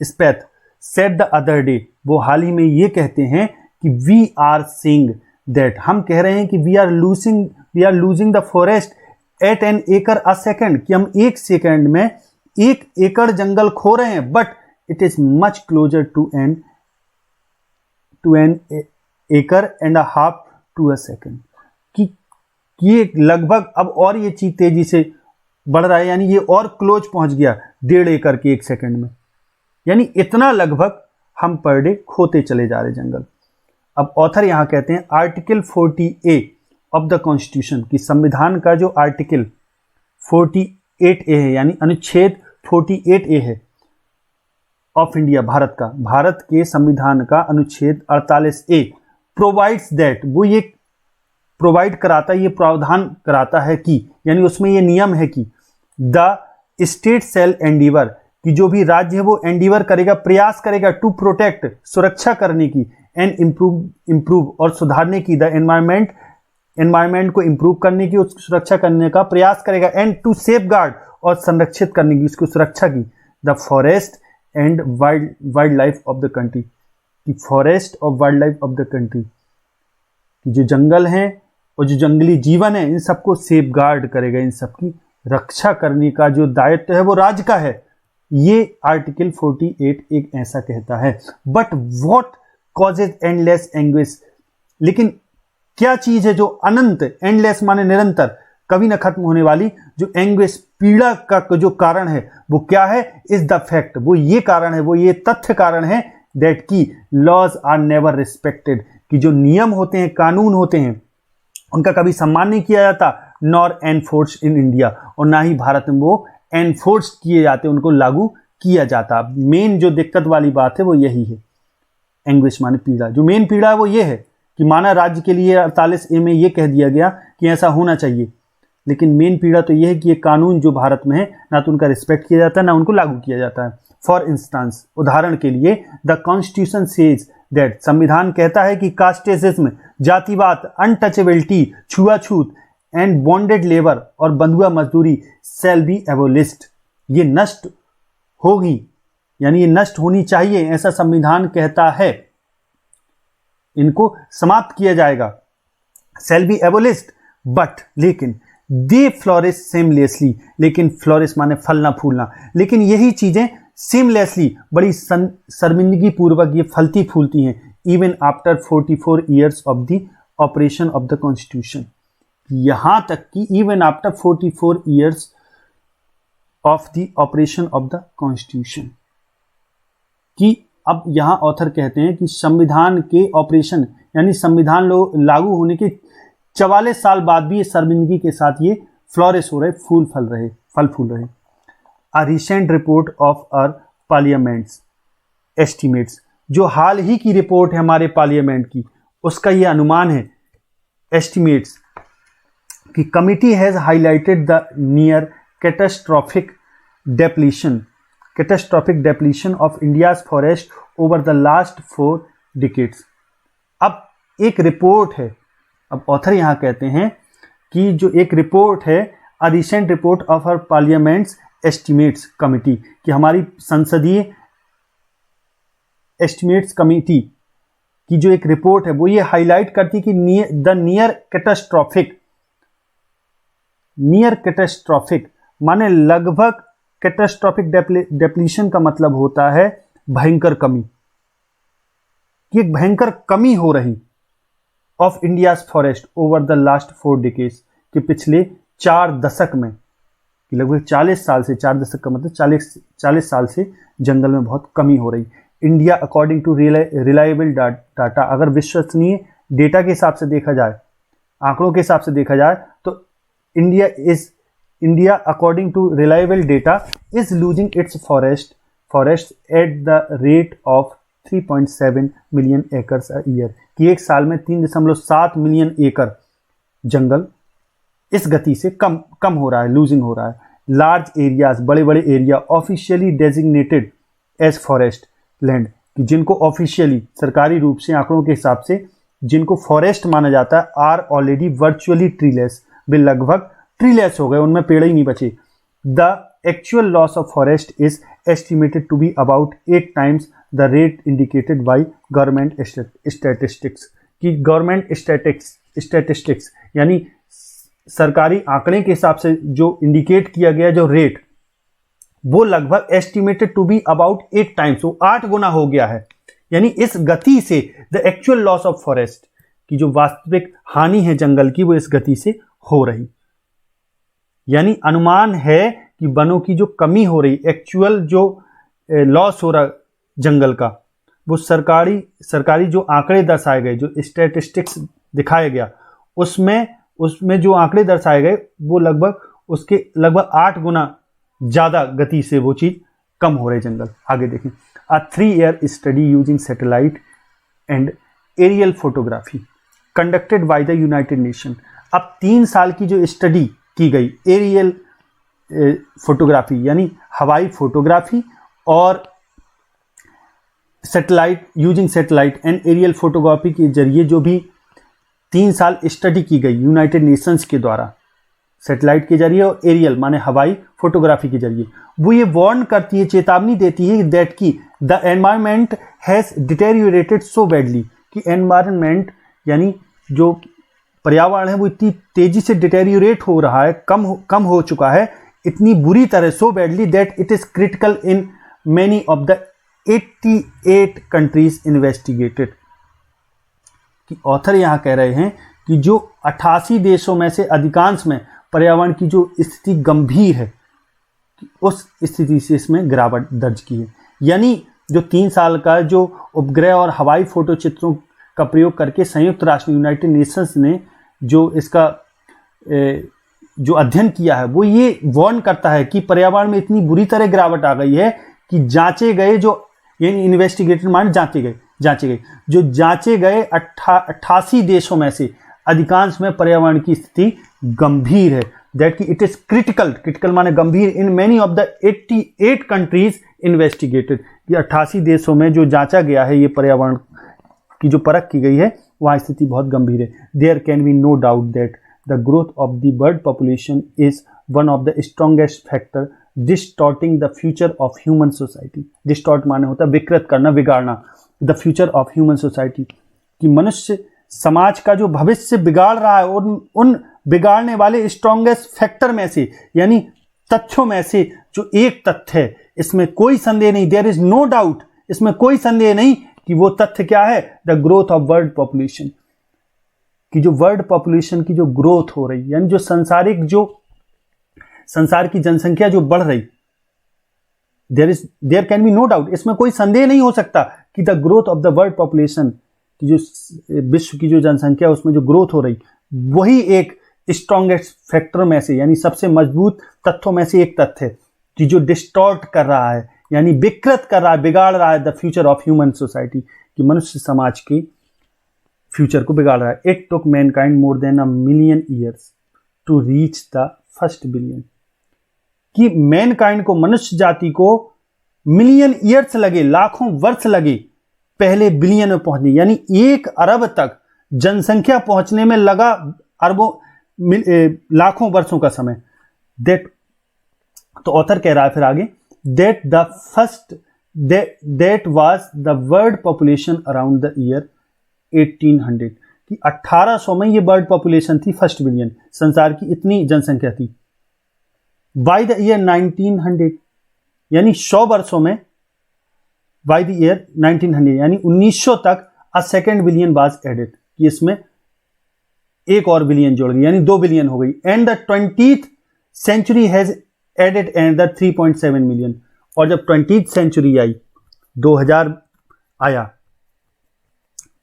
Speth, said the other day, वो हाल ही में ये कहते हैं कि वी आर सीइंग दैट, हम कह रहे हैं कि we are losing the forest at an acre a second, कि हम 1 सेकेंड में 1 एकड़ जंगल खो रहे हैं, but it is much closer to an acre and a half to a second, कि ये लगभग अब और ये चीज तेजी से बढ़ रहा है, यानी ये और क्लोज पहुंच गया 1.5 एकड़ के 1 सेकेंड में, यानी इतना लगभग हम पर डे खोते चले जा रहे जंगल। अब ऑथर यहां कहते हैं article 40A of the constitution, की संविधान का जो आर्टिकल 48A है यानी अनुच्छेद 48A है ऑफ इंडिया, भारत के संविधान का अनुच्छेद 48A प्रोवाइड्स दैट, वो ये प्रोवाइड कराता है, ये प्रावधान कराता है कि, यानी उसमें ये नियम है कि द स्टेट सेल एंडीवर, कि जो भी राज्य है वो एंडीवर करेगा, प्रयास करेगा टू प्रोटेक्ट, सुरक्षा करने की, एंड इम्प्रूव और सुधारने की, द एनवायरमेंट को इम्प्रूव करने की, उसकी सुरक्षा करने का प्रयास करेगा, एंड टू सेफगार्ड और संरक्षित करने की, उसकी सुरक्षा की, the forest and wild life of the country, कि फॉरेस्ट और wild life of the country, कि जो जंगल हैं और जो जंगली जीवन है इन सबको सेफगार्ड करेगा, इन सबकी रक्षा करने का जो दायित्व है वो राज्य का है, ये आर्टिकल 48 एक ऐसा कहता है। But what causes endless anguish, लेकिन क्या चीज है जो अनंत, एंडलेस माने निरंतर, कभी ना खत्म होने वाली, जो एंग्विश पीड़ा का जो कारण है वो क्या है, इज द फैक्ट, वो ये कारण है, वो ये तथ्य कारण है दैट की लॉज आर नेवर रिस्पेक्टेड, कि जो नियम होते हैं, कानून होते हैं, उनका कभी सम्मान नहीं किया जाता, नॉर एनफोर्स इन इंडिया, और ना ही भारत में वो एनफोर्स किए जाते, उनको लागू किया जाता। मेन जो दिक्कत वाली बात है वो यही है, एंग्विश माने पीड़ा, जो मेन पीड़ा है वो ये है कि माना राज्य के लिए 48A में ये कह दिया गया कि ऐसा होना चाहिए, लेकिन मेन पीड़ा तो ये है कि ये कानून जो भारत में है ना तो उनका रिस्पेक्ट किया जाता है ना उनको लागू किया जाता है। फॉर इंस्टांस, उदाहरण के लिए, द कॉन्स्टिट्यूशन सेज दैट, संविधान कहता है कि कास्टेसिज्म, जातिवाद, अनटचेबिलिटी, छुआछूत एंड बॉन्डेड लेबर और बंधुआ मजदूरी शैल बी एबोलिश्ड, ये नष्ट होगी, यानी ये नष्ट होनी चाहिए, ऐसा संविधान कहता है, इनको समाप्त किया जाएगा, शैल बी एबोलिश्ड, बट लेकिन दे फ्लोरिश सेमलेसली, लेकिन फ्लोरिश माने फलना फूलना, लेकिन यही चीजें सेमलेसली बड़ी शर्मिंदगी पूर्वक ये फलती फूलती हैं, even after 44 years of the operation of the constitution, यहां तक कि even after 44 years of the operation of the constitution, कि अब यहां ऑथर कहते हैं कि संविधान के ऑपरेशन यानी संविधान लागू होने के 44 साल बाद भी ये शर्मिंदगी के साथ ये फ्लोरिश हो रहे, फल फूल रहे। A recent report of our parliament's estimates, जो हाल ही की रिपोर्ट है हमारे पार्लियामेंट की, उसका ये अनुमान है, एस्टिमेट्स, कि committee has highlighted the near catastrophic depletion of India's forest over the last 4 decades. अब एक रिपोर्ट है, अब ऑथर यहां कहते हैं कि जो एक रिपोर्ट है, a recent report of our parliament's estimates committee, कि हमारी संसदीय एस्टिमेट्स कमिटी की जो एक रिपोर्ट है वो ये हाईलाइट करती है कि द नियर कैटास्ट्रॉफिक माने लगभग, कैटास्ट्रॉफिक डेप्लीशन का मतलब होता है भयंकर कमी, कि एक भयंकर कमी हो रही of India's forest over the last 4 decades, कि पिछले 4 दशक में, कि लगभग 40 साल से, 4 दशक का मतलब 40 साल से जंगल में बहुत कमी हो रही। India according to reliable data, अगर विश्वसनीय डेटा के हिसाब से देखा जाए, आंकड़ों के हिसाब से देखा जाए, तो India according to reliable data is losing its forest at the rate of 3.7 million acres a year, कि एक साल में 3.7 मिलियन एकड़ जंगल इस गति से कम हो रहा है, लूजिंग हो रहा है। लार्ज एरियाज, बड़े बड़े area officially designated as forest land, कि जिनको ऑफिशियली सरकारी रूप से आंकड़ों के हिसाब से जिनको फॉरेस्ट माना जाता है, आर ऑलरेडी वर्चुअली ट्रीलेस, वे लगभग ट्रीलेस हो गए, उनमें पेड़ ही नहीं बचे। The actual loss of forest is estimated to be about 8 times the rate indicated by government statistics, कि गवर्नमेंट स्टैटिस्टिक्स यानी सरकारी आंकड़े के हिसाब से जो इंडिकेट किया गया जो रेट, वो लगभग estimated to be about 8 times, वो 8 गुना हो गया है। यानी इस गति से the actual loss of forest, की जो वास्तविक हानि है जंगल की, वो इस गति से हो रही। यानी अनुमान है कि वनों की जो कमी हो रही, एक्चुअल जो लॉस हो रहा जंगल का, वो सरकारी जो आंकड़े दर्शाए गए, जो स्टैटिस्टिक्स दिखाया गया, उसमें जो आंकड़े दर्शाए गए वो लगभग 8 गुना ज्यादा गति से वो चीज कम हो रही जंगल। आगे देखें, a 3-year study using satellite and aerial photography conducted by the United Nation. अब 3 साल की जो स्टडी की गई एरियल फोटोग्राफी यानी हवाई फोटोग्राफी और satellite, using satellite and aerial photography के जरिए जो भी 3 साल स्टडी की गई यूनाइटेड नेशंस के द्वारा, सैटेलाइट के जरिए और एरियल माने हवाई फोटोग्राफी के जरिए, वो ये वार्न करती है, चेतावनी देती है दैट की the environment has deteriorated so badly, कि एनवायरमेंट यानी जो पर्यावरण है वो इतनी तेजी से डिटेरियोरेट हो रहा है, कम हो चुका है, इतनी बुरी तरह, so badly that it is critical in many of the 88 countries investigated. कि ऑथर यहां कह रहे हैं कि जो 88 देशों में से अधिकांश में पर्यावरण की जो स्थिति गंभीर है, उस स्थिति से इसमें गिरावट दर्ज की है। यानी जो 3 साल का जो उपग्रह और हवाई फोटो चित्रों का प्रयोग करके संयुक्त राष्ट्र यूनाइटेड नेशंस ने जो इसका जो अध्ययन किया है, वो ये वार्न करता है कि पर्यावरण में इतनी बुरी तरह गिरावट आ गई है कि जांचे गए जो, यानी इन्वेस्टिगेटेड मान जांचे गए जो जांचे गए 88 देशों में से अधिकांश में पर्यावरण की स्थिति गंभीर है। दैट की इट इज क्रिटिकल माने गंभीर in many of the 88 countries investigated, ये 88 देशों में जो जांचा गया है, ये पर्यावरण की जो परख की गई है, वहां स्थिति बहुत गंभीर है। There can be no doubt that the growth of the world population is one of the strongest factor distorting the future of human society. Distort माने होता है विकृत करना, बिगाड़ना। The future of human society, कि मनुष्य समाज का जो भविष्य बिगाड़ रहा है, उन बिगाड़ने वाले स्ट्रॉन्गेस्ट फैक्टर में से, यानी तथ्यों में से जो एक तथ्य है, इसमें कोई संदेह नहीं, देयर इज नो डाउट, इसमें कोई संदेह नहीं कि वो तथ्य क्या है, the growth of world population, कि जो वर्ल्ड पॉपुलेशन की जो ग्रोथ हो रही, यानी जो संसार की जनसंख्या जो बढ़ रही, there can be no doubt, इसमें कोई संदेह नहीं हो सकता कि the growth of the world population, की जो विश्व की जो जनसंख्या उसमें जो ग्रोथ हो रही, वही एक स्ट्रॉन्गेस्ट फैक्टर में से, यानी सबसे मजबूत तथ्यों में से एक तथ्य है कि जो डिस्टॉर्ट कर रहा है, यानी विकृत कर रहा है, बिगाड़ रहा है the future of human society, कि मनुष्य समाज के फ्यूचर को बिगाड़ रहा है। It took mankind more than a million years to reach the first billion, कि मैनकाइंड को, मनुष्य जाति को मिलियन ईयर्स लगे, लाखों वर्ष लगे पहले बिलियन में पहुंचने, यानी 1 अरब तक जनसंख्या पहुंचने में लगा अरबों लाखों वर्षों का समय। तो ऑथर कह रहा है फिर आगे, that was the world population around the year 1800 कि 1800 में ये बर्ड पॉपुलेशन थी फर्स्ट बिलियन, संसार की इतनी जनसंख्या थी। बाय द ईयर 1900 यानी 100 वर्षों में, बाय द ईयर 1900 यानी 1900 तक a second billion was added, कि इसमें एक और बिलियन जोड़ गई यानी 2 बिलियन हो गई। And the 20th century has added and 3.7 million. और जब 20th सेंचुरी आई, 2000 आया,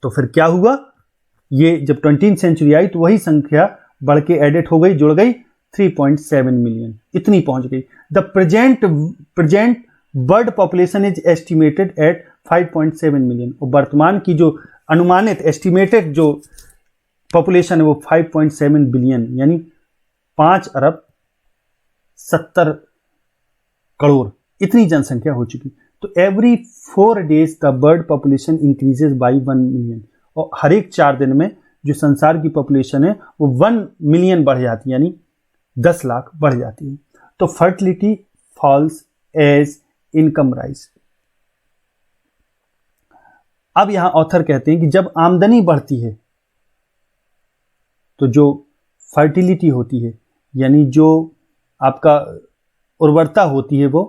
तो फिर क्या हुआ, ये जब 20th सेंचुरी आई तो वही संख्या बढ़ के एडेड हो गई, जुड़ गई 3.7 मिलियन, इतनी पहुंच गई। The present bird population is estimated at 5.7 million. और वर्तमान की जो अनुमानित एस्टिमेटेड जो पॉपुलेशन है वो 5.7 बिलियन यानी 5 अरब 70 करोड़, इतनी जनसंख्या हो चुकी। तो every 4 days the world population increases by 1 million. और हर एक 4 दिन में जो संसार की पॉपुलेशन है वो 1 मिलियन बढ़ जाती है, यानी 10 लाख बढ़ जाती है। तो fertility falls as income rise. अब यहां ऑथर कहते हैं कि जब आमदनी बढ़ती है तो जो फर्टिलिटी होती है यानी जो आपका उर्वरता होती है वो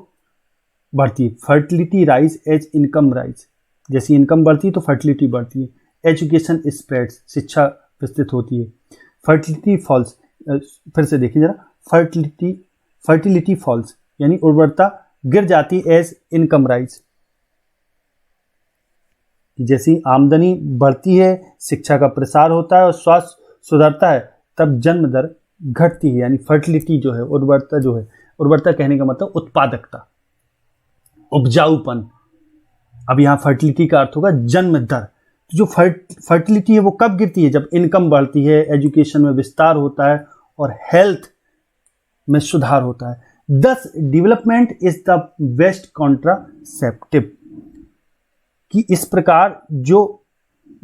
बढ़ती है। Fertility rise as income rise, जैसी इनकम बढ़ती है तो फर्टिलिटी बढ़ती है। एजुकेशन स्प्रेड्स, शिक्षा विस्तृत होती है। फर्टिलिटी फॉल्स, फिर से देखिए जरा, फर्टिलिटी फॉल्स यानी उर्वरता गिर जाती एज इनकम राइज। जैसी आमदनी बढ़ती है, शिक्षा का प्रसार होता है और स्वास्थ्य सुधरता है, तब जन्म दर घटती है। यानी फर्टिलिटी जो है, उर्वरता जो है, उर्वरता कहने का मतलब उत्पादकता, उपजाऊपन। अब यहां फर्टिलिटी का अर्थ होगा जन्म दर। तो जो फर्टिलिटी है वो कब गिरती है, जब इनकम बढ़ती है, एजुकेशन में विस्तार होता है और हेल्थ में सुधार होता है। दस development is the best contraceptive, कि इस प्रकार जो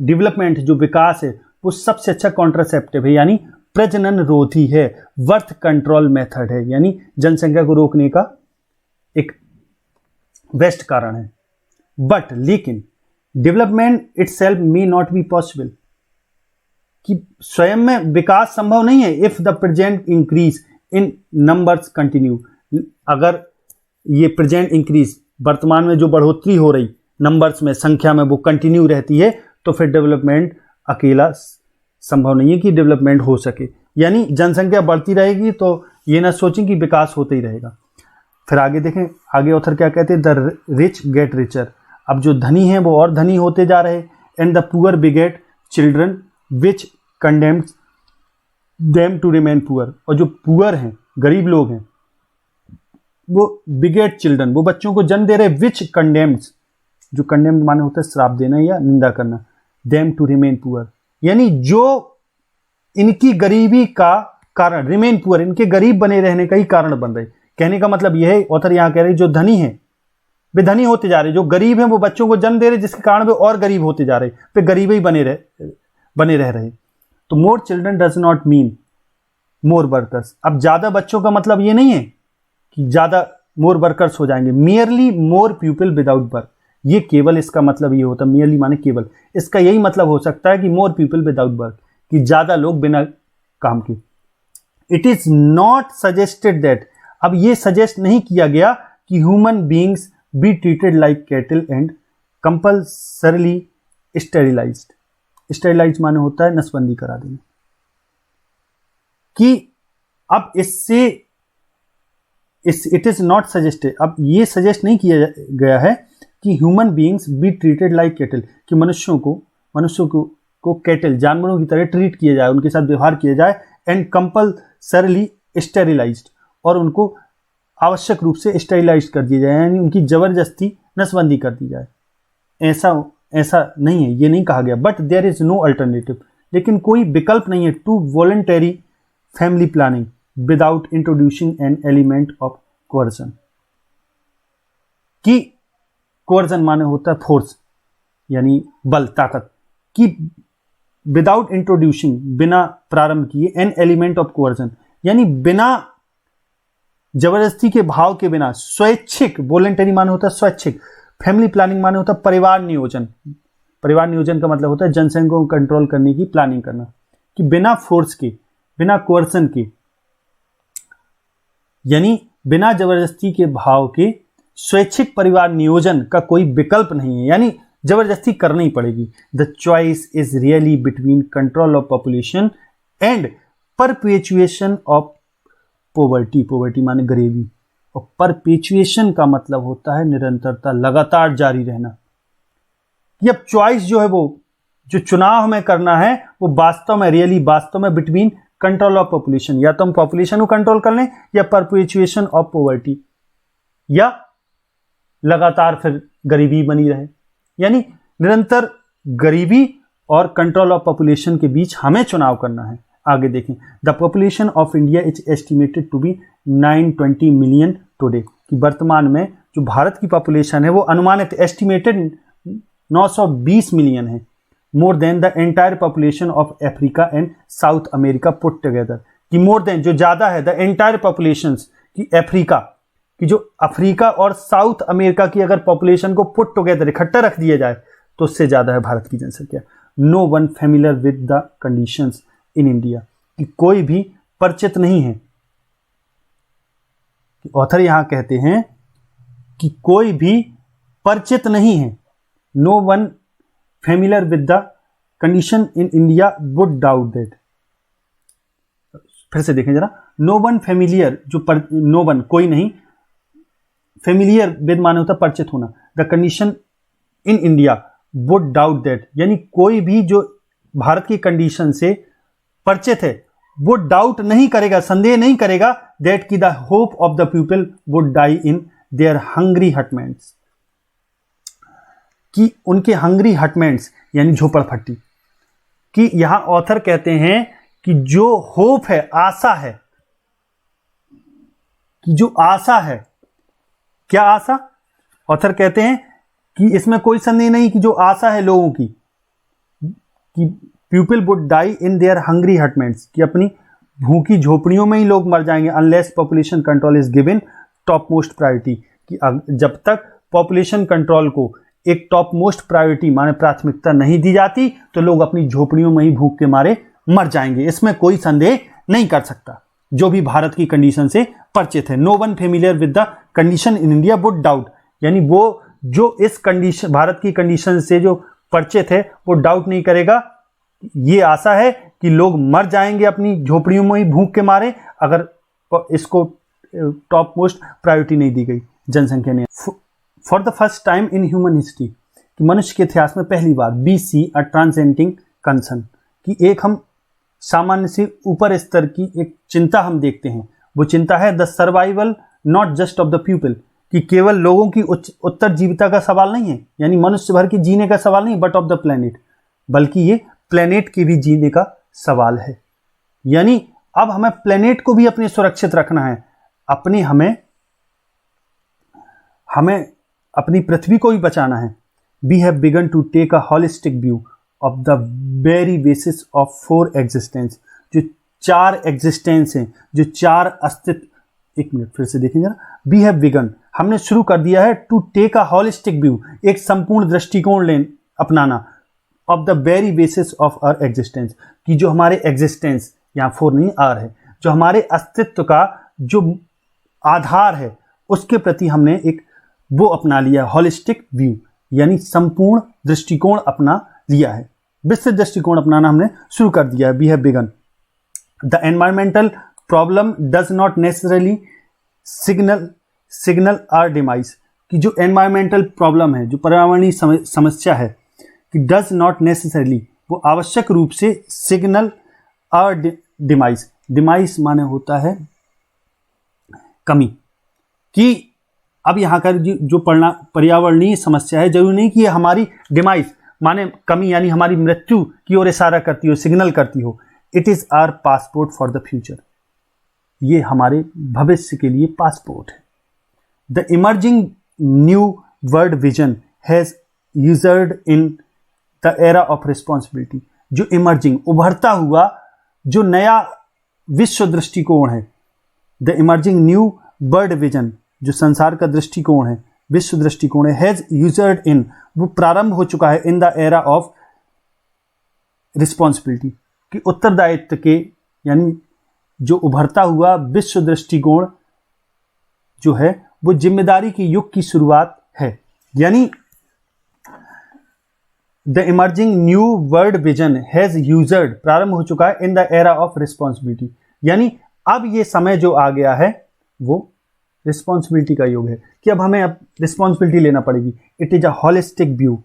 डेवलपमेंट, जो विकास है, वो सबसे अच्छा कॉन्ट्रासेप्टिव है, यानी प्रजनन रोधी है, बर्थ कंट्रोल मेथड है, यानी जनसंख्या को रोकने का एक बेस्ट कारण है। बट लेकिन development itself may not be possible, कि स्वयं में विकास संभव नहीं है। If the present increase in numbers continue, अगर ये प्रेजेंट इंक्रीज, वर्तमान में जो बढ़ोतरी हो रही नंबर्स में, संख्या में, वो कंटिन्यू रहती है, तो फिर डेवलपमेंट अकेला संभव नहीं है कि डेवलपमेंट हो सके। यानी जनसंख्या बढ़ती रहेगी तो ये ना सोचें कि विकास होते ही रहेगा। फिर आगे देखें, आगे ऑथर क्या कहते हैं, द रिच गेट रिचर। अब जो धनी हैं वो और धनी होते जा रहे, and the poor beget children which condemns them to remain poor. और जो पुअर हैं, गरीब लोग हैं, वो बिगेट चिल्ड्रन, वो बच्चों को जन्म दे रहे, विच कंडेम्स, जो कंडेम्ड माने होता है श्राप देना या निंदा करना, देम टू रिमेन पुअर, यानी जो इनकी गरीबी का कारण, रिमेन पुअर, इनके गरीब बने रहने का ही कारण बन रहे। कहने का मतलब यह है, ऑथर यहां कह रहे, जो धनी हैं वे धनी होते जा रहे, जो गरीब हैं वो बच्चों को जन्म दे रहे, जिसके कारण वे और गरीब होते जा रहे, वे गरीब ही बने रह रहे। तो more children does not mean more workers. अब ज्यादा बच्चों का मतलब ये नहीं है कि ज्यादा मोर वर्कर्स हो जाएंगे, merely more people without work. ये केवल इसका मतलब ये होता है, मियरली माने केवल, इसका यही मतलब हो सकता है कि मोर पीपल विदाउट वर्क, कि ज्यादा लोग बिना काम के। It is not suggested that, अब ये सजेस्ट नहीं किया गया कि human beings be treated like cattle and compulsorily sterilised. Sterilise माने होता है नसबंदी करा देना, कि अब इससे इट इज नॉट सजेस्टेड, अब ये सजेस्ट नहीं किया गया है कि human beings be treated like cattle, कि मनुष्यों को कैटल, जानवरों की तरह ट्रीट किया जाए, उनके साथ व्यवहार किया जाए, एंड कंपल्सरली स्टेरिलाइज्ड, और उनको आवश्यक रूप से स्टेरिलाइज कर दिया जाए, यानी उनकी जबरदस्ती नसबंदी कर दी जाए। ऐसा नहीं है, ये नहीं कहा गया। But there is no alternative, लेकिन कोई विकल्प नहीं है, to voluntary family planning without introducing an element of coercion, कि कोअर्जन माने होता है फोर्स, यानी बल, ताकत, कि विदाउट इंट्रोड्यूसिंग, बिना प्रारंभ किए, एन एलिमेंट ऑफ कोअर्जन, यानी बिना जबरदस्ती के भाव के बिना, स्वैच्छिक, वॉलंटरी माने होता है स्वैच्छिक, फैमिली प्लानिंग माने होता है परिवार नियोजन, परिवार नियोजन का मतलब होता है जनसंख्या को कंट्रोल करने की प्लानिंग करना, कि बिना फोर्स के, बिना कोर्सन के, यानी बिना जबरदस्ती के भाव के स्वैच्छिक परिवार नियोजन का कोई विकल्प नहीं है, यानी जबरदस्ती करनी ही पड़ेगी। The choice is really between control of population and perpetuation of poverty. Poverty माने गरीबी, और परपेचुएशन का मतलब होता है निरंतरता, लगातार जारी रहना। ये अब चॉइस जो है, वो जो चुनाव हमें करना है वो वास्तव में, रियली वास्तव में बिटवीन कंट्रोल ऑफ पॉपुलेशन, या तो हम पॉपुलेशन को कंट्रोल कर लें, या परपेचुएशन ऑफ पॉवर्टी, या लगातार फिर गरीबी बनी रहे। यानी निरंतर गरीबी और कंट्रोल ऑफ पॉपुलेशन के बीच हमें चुनाव करना है। आगे देखें, the population of India is estimated to be 920 million today, कि वर्तमान में जो भारत की पॉपुलेशन है वो अनुमानित एस्टिमेटेड 920 मिलियन है, more than the entire population of Africa and south America put together, कि मोर देन जो ज्यादा है द एंटायर पॉपुलेशन की अफ्रीका कि जो अफ्रीका और साउथ अमेरिका की अगर पॉपुलेशन को पुट टुगेदर इकट्ठा रख दिया जाए तो उससे ज्यादा है भारत की जनसंख्या। No one familiar with the conditions in India, कि कोई भी परिचित नहीं है, ऑथर यहां कहते हैं कि कोई भी परिचित नहीं है, no one familiar with the condition in India would doubt that. फिर से देखें जरा, नो वन फेमिलियर, जो नो वन कोई नहीं, फेमिलियर विद माने होता परिचित होना, the condition in India would doubt that, यानी कोई भी जो भारत की कंडीशन से परिचित है वो डाउट नहीं करेगा, संदेह नहीं करेगा, दैट की the hope of the people would die in their hungry hutments, कि उनके हंग्री हटमेंट्स यानी झोपड़पट्टी, कि यहां ऑथर कहते हैं कि जो होप है, आशा है, कि जो आशा है, क्या आशा, ऑथर कहते हैं कि इसमें कोई संदेह नहीं कि जो आशा है लोगों की कि people would die in their hungry hutments, कि अपनी भूखी झोपड़ियों में ही लोग मर जाएंगे, unless population control is given top most priority, कि जब तक पॉपुलेशन कंट्रोल को एक टॉप मोस्ट प्रायोरिटी माने प्राथमिकता नहीं दी जाती तो लोग अपनी झोपड़ियों में ही भूख के मारे मर जाएंगे। इसमें कोई संदेह नहीं कर सकता जो भी भारत की कंडीशन से परिचित है। No one familiar with the condition in India would doubt, यानी वो जो इस कंडीशन, भारत की कंडीशन से जो परिचित है वो डाउट नहीं करेगा, ये आशा है कि लोग मर जाएंगे अपनी झोपड़ियों में ही भूख के मारे अगर इसको टॉप मोस्ट प्रायोरिटी नहीं दी गई जनसंख्या ने। For the first time in human history, कि मनुष्य के इतिहास में पहली बार, बी सी अ ट्रांसेंडिंग कंसर्न, कि एक हम सामान्य से ऊपर स्तर की एक चिंता हम देखते हैं। वो चिंता है the survival not just of the people, कि केवल लोगों की उत्तरजीविता का सवाल नहीं है, यानी मनुष्य भर के जीने का सवाल नहीं, बट ऑफ द प्लेनेट, बल्कि ये प्लेनेट के भी जीने का सवाल है। यानी अब हमें प्लेनेट को भी अपने सुरक्षित रखना है, अपनी हमें अपनी पृथ्वी को भी बचाना है। We have begun to take a holistic view of the very basis of 4 existence, जो 4 एग्जिस्टेंस हैं, जो 4 अस्तित्व। एक मिनट फिर से देखें जरा, वी हैव बिगन, हमने शुरू कर दिया है, to take a holistic view, एक संपूर्ण दृष्टिकोण अपनाना, of the very basis of our existence, कि जो हमारे एग्जिस्टेंस, यहाँ 4 नहीं R है, जो हमारे अस्तित्व का जो आधार है उसके प्रति हमने एक वो अपना लिया, होलिस्टिक व्यू, यानी संपूर्ण दृष्टिकोण अपना लिया है, विस्तृत दृष्टिकोण अपनाना हमने शुरू कर दिया है। We have begun the environmental problem does not necessarily signal our demise, कि जो एनवायरमेंटल प्रॉब्लम है, जो पर्यावरणीय समस्या है, कि डज नॉट नेसेसरली, वो आवश्यक रूप से सिग्नल आर डिमाइस, डिमाइस माने होता है कमी, कि अब यहाँ का जो पर्यावरणीय समस्या है, जरूरी नहीं कि हमारी डिमाइस माने कमी यानी हमारी मृत्यु की ओर इशारा करती हो, सिग्नल करती हो। It is our passport for the future, ये हमारे भविष्य के लिए पासपोर्ट है। The emerging new world vision has ushered in the era of responsibility, जो इमर्जिंग उभरता हुआ जो नया विश्व दृष्टिकोण है, the emerging new world vision, जो संसार का दृष्टिकोण है, विश्व दृष्टिकोण है, हैज यूजर्ड इन, वो प्रारंभ हो चुका है in the era of responsibility, कि उत्तरदायित्व के, यानी जो उभरता हुआ विश्व दृष्टिकोण जो है वो जिम्मेदारी के युग की शुरुआत है। यानी the emerging new world vision has ushered, प्रारंभ हो चुका है in the era of responsibility, यानी अब ये समय जो आ गया है वो रिस्पॉन्सिबिलिटी का युग है, कि अब हमें रिस्पॉन्सिबिलिटी लेना पड़ेगी। It is a holistic view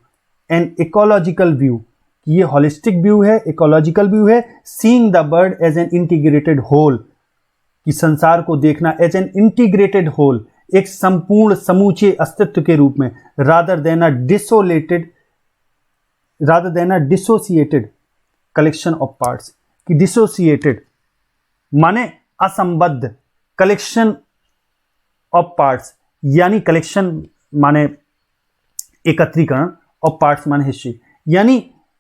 and ecological view, कि ये होलिस्टिक व्यू है, इकोलॉजिकल व्यू है। Seeing the world as an integrated whole, कि संसार को देखना एज एन इंटीग्रेटेड होल, एक संपूर्ण समूचे अस्तित्व के रूप में, rather than a dissociated collection of parts, कि डिसोसिएटेड माने असंबद्ध, कलेक्शन ऑफ पार्ट्स यानी कलेक्शन माने एकत्रीकरण, ऑफ पार्ट्स माने हिस्से, यानी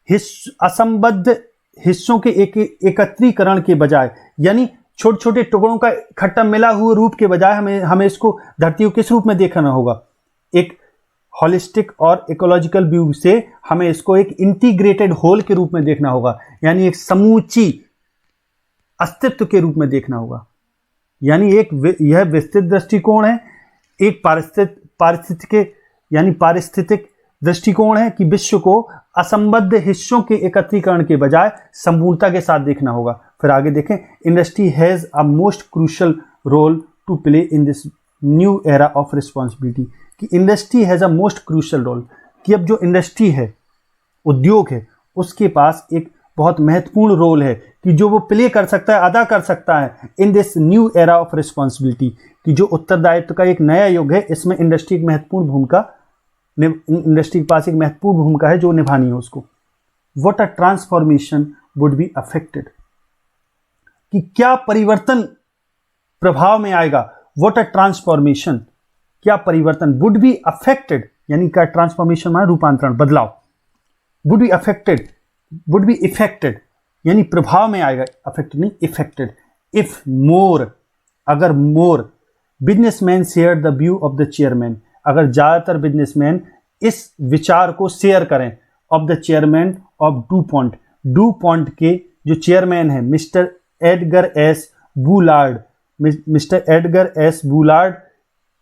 असंबद्ध हिस्सों के एकत्रीकरण के बजाय, यानी छोटे छोटे टुकड़ों का इकट्ठा मिला हुआ रूप के बजाय हमें इसको धरती को किस रूप में देखना होगा, एक हॉलिस्टिक और इकोलॉजिकल व्यू से हमें इसको एक इंटीग्रेटेड होल के रूप में देखना होगा, यानी एक समूची अस्तित्व के रूप में देखना होगा। यानी यह विस्तृत दृष्टिकोण है, एक पारिस्थितिक दृष्टिकोण है कि विश्व को असंबद्ध हिस्सों के एकत्रीकरण के बजाय संपूर्णता के साथ देखना होगा। फिर आगे देखें, industry has a most crucial role to play in this new era of responsibility, कि industry has a most crucial role, कि अब जो इंडस्ट्री है, उद्योग है, उसके पास एक बहुत महत्वपूर्ण रोल है कि जो वो प्ले कर सकता है, अदा कर सकता है इन this new era of responsibility, कि जो उत्तरदायित्व का एक नया युग है, इसमें इंडस्ट्री एक महत्वपूर्ण भूमिका, इंडस्ट्री के पास एक महत्वपूर्ण भूमिका है जो निभानी है उसको। What a transformation would be affected, कि क्या परिवर्तन प्रभाव में आएगा। व्हाट अ ट्रांसफॉर्मेशन, क्या परिवर्तन, वुड बी अफेक्टेड, यानी क्या ट्रांसफॉर्मेशन माने रूपांतरण, बदलाव, would be affected, would be affected यानी प्रभाव में आएगा, अफेक्टेड नहीं इफेक्टेड, इफ मोर, अगर more businessman share the view of the chairman, अगर ज्यादातर बिजनेसमैन इस विचार को शेयर करें, of the chairman of Du के जो चेयरमैन है mister Edgar S Bullard, mister Edgar S Bullard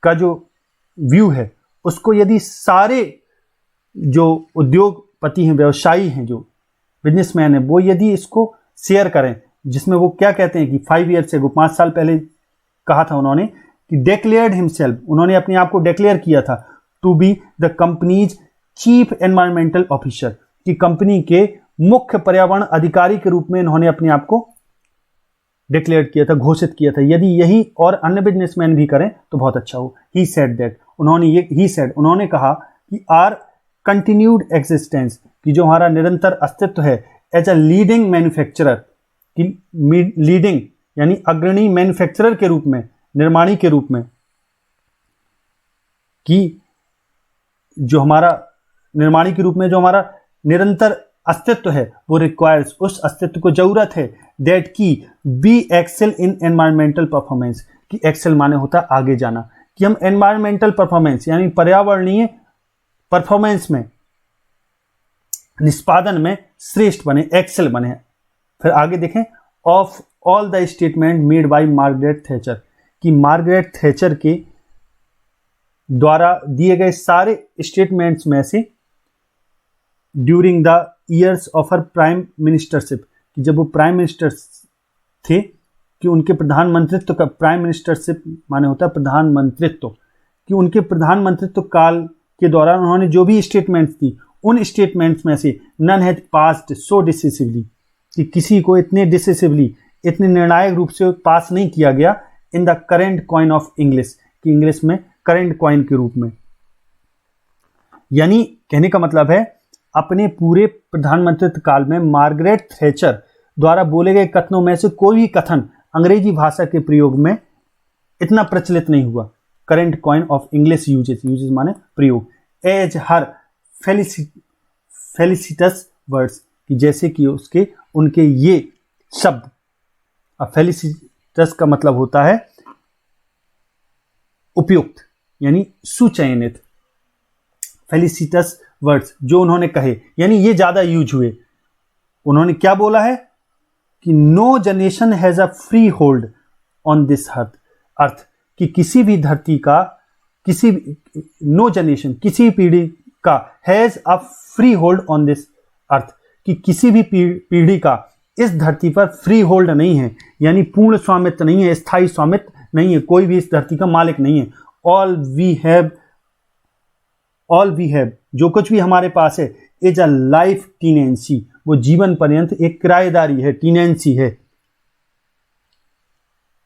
का जो व्यू है, उसको यदि सारे जो उद्योगपति हैं, व्यवसायी हैं, जो बिजनेसमैन है, वो यदि इसको शेयर करें, जिसमें वो क्या कहते हैं कि 5 ईयर से, वो 5 साल पहले कहा था उन्होंने कि डेक्लेयर्ड हिमसेल्फ, उन्होंने अपने आप को डिक्लेयर किया था to be the company's chief environmental officer, कि कंपनी के मुख्य पर्यावरण अधिकारी के रूप में इन्होंने अपने आप को डिक्लेयर किया था, घोषित किया था। यदि यही और अन्य बिजनेसमैन भी करें तो बहुत अच्छा हो। ही सेड दैट, उन्होंने कहा कि आर कंटिन्यूड एग्जिस्टेंस, कि जो हमारा निरंतर अस्तित्व है, एज अ लीडिंग मैन्युफैक्चरर, कि लीडिंग यानी अग्रणी मैन्युफैक्चरर के रूप में, निर्माणी के रूप में, कि जो हमारा निर्माणी के रूप में जो हमारा निरंतर अस्तित्व है, वो रिक्वायर्स, उस अस्तित्व को जरूरत है, दैट की be excel in environmental performance, कि एक्सेल माने होता आगे जाना, कि हम एनवायरमेंटल परफॉर्मेंस यानी पर्यावरणीय परफॉर्मेंस में, निष्पादन में श्रेष्ठ बने, एक्सेल बने। फिर आगे देखें, of all the statement made by Margaret Thatcher, कि मार्गरेट थैचर के द्वारा दिए गए सारे स्टेटमेंट्स में से during the years of her prime ministership, कि जब वो प्राइम मिनिस्टर थे, कि उनके प्रधानमंत्रित्व का, प्राइम मिनिस्टरशिप माने होता है प्रधानमंत्रित्व, कि उनके प्रधानमंत्रित्व काल के दौरान उन्होंने जो भी स्टेटमेंट्स दी, उन स्टेटमेंट्स में से none has passed so decisively, कि किसी को इतने डिसिसिवली, इतने निर्णायक रूप से पास नहीं किया गया in the current coin of English, कि इंग्लिश में करेंट कॉइन के रूप में। यानी कहने का मतलब है, अपने पूरे प्रधानमंत्रित्व काल में मार्गरेट थैचर द्वारा बोले गए कथनों में से कोई भी कथन अंग्रेजी भाषा के प्रयोग में इतना प्रचलित नहीं हुआ। Current coin of English uses माने प्रयोग, एज हर फेलिसिटस वर्ड्स, कि जैसे कि उनके ये शब्द, फेलिसिटस का मतलब होता है उपयुक्त यानी सुचयनित, फेलिसिटस वर्ड्स जो उन्होंने कहे, यानी ये ज्यादा यूज हुए। उन्होंने क्या बोला है कि no generation has a free hold on this earth, कि किसी भी धरती का, नो जनरेशन, किसी पीढ़ी का, has a free hold on this earth, कि किसी भी पीढ़ी का इस धरती पर फ्री होल्ड नहीं है, यानी पूर्ण स्वामित्व नहीं है, स्थायी स्वामित्व नहीं है, कोई भी इस धरती का मालिक नहीं है। ऑल वी हैव, जो कुछ भी हमारे पास है, इज अ लाइफ टीनेंसी, वो जीवन पर्यंत एक किराएदारी है, टीनेंसी है।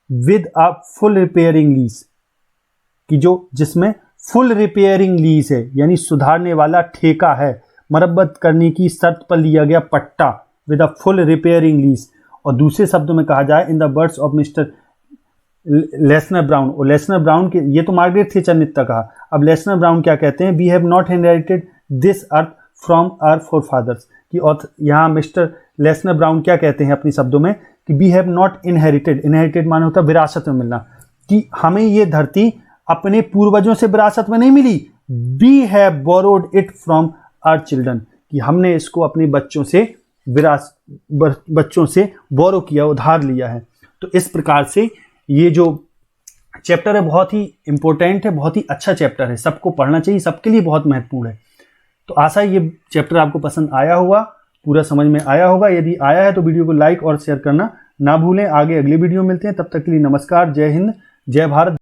With a full repairing lease, कि जिसमें फुल रिपेयरिंग लीज है, यानी सुधारने वाला ठेका है, मरम्मत करने की शर्त पर लिया गया पट्टा, with a full repairing lease. और दूसरे शब्दों में कहा जाए, इन the words of mister Lesnar brown, और लेसनर ब्राउन के, ये तो मार्गरेट थेचर ने कहा, अब लेसनर ब्राउन क्या कहते हैं, we have not inherited this earth from our forefathers, कि यहाँ मिस्टर लेसनर ब्राउन क्या कहते हैं अपने शब्दों में, कि वी हैव नॉट इनहेरिटेड माने होता है विरासत में मिलना, कि हमें ये धरती अपने पूर्वजों से विरासत में नहीं मिली, we have borrowed it from our children, कि हमने इसको अपने बच्चों से बोरो किया, उधार लिया है। तो इस प्रकार से ये जो चैप्टर है बहुत ही इंपॉर्टेंट है, बहुत ही अच्छा चैप्टर है, सबको पढ़ना चाहिए, सबके लिए बहुत महत्वपूर्ण है। तो आशा है ये चैप्टर आपको पसंद आया होगा, पूरा समझ में आया होगा। यदि आया है तो वीडियो को लाइक और शेयर करना ना भूलें। आगे अगले वीडियो मिलते हैं, तब तक के लिए नमस्कार, जय हिंद, जय भारत।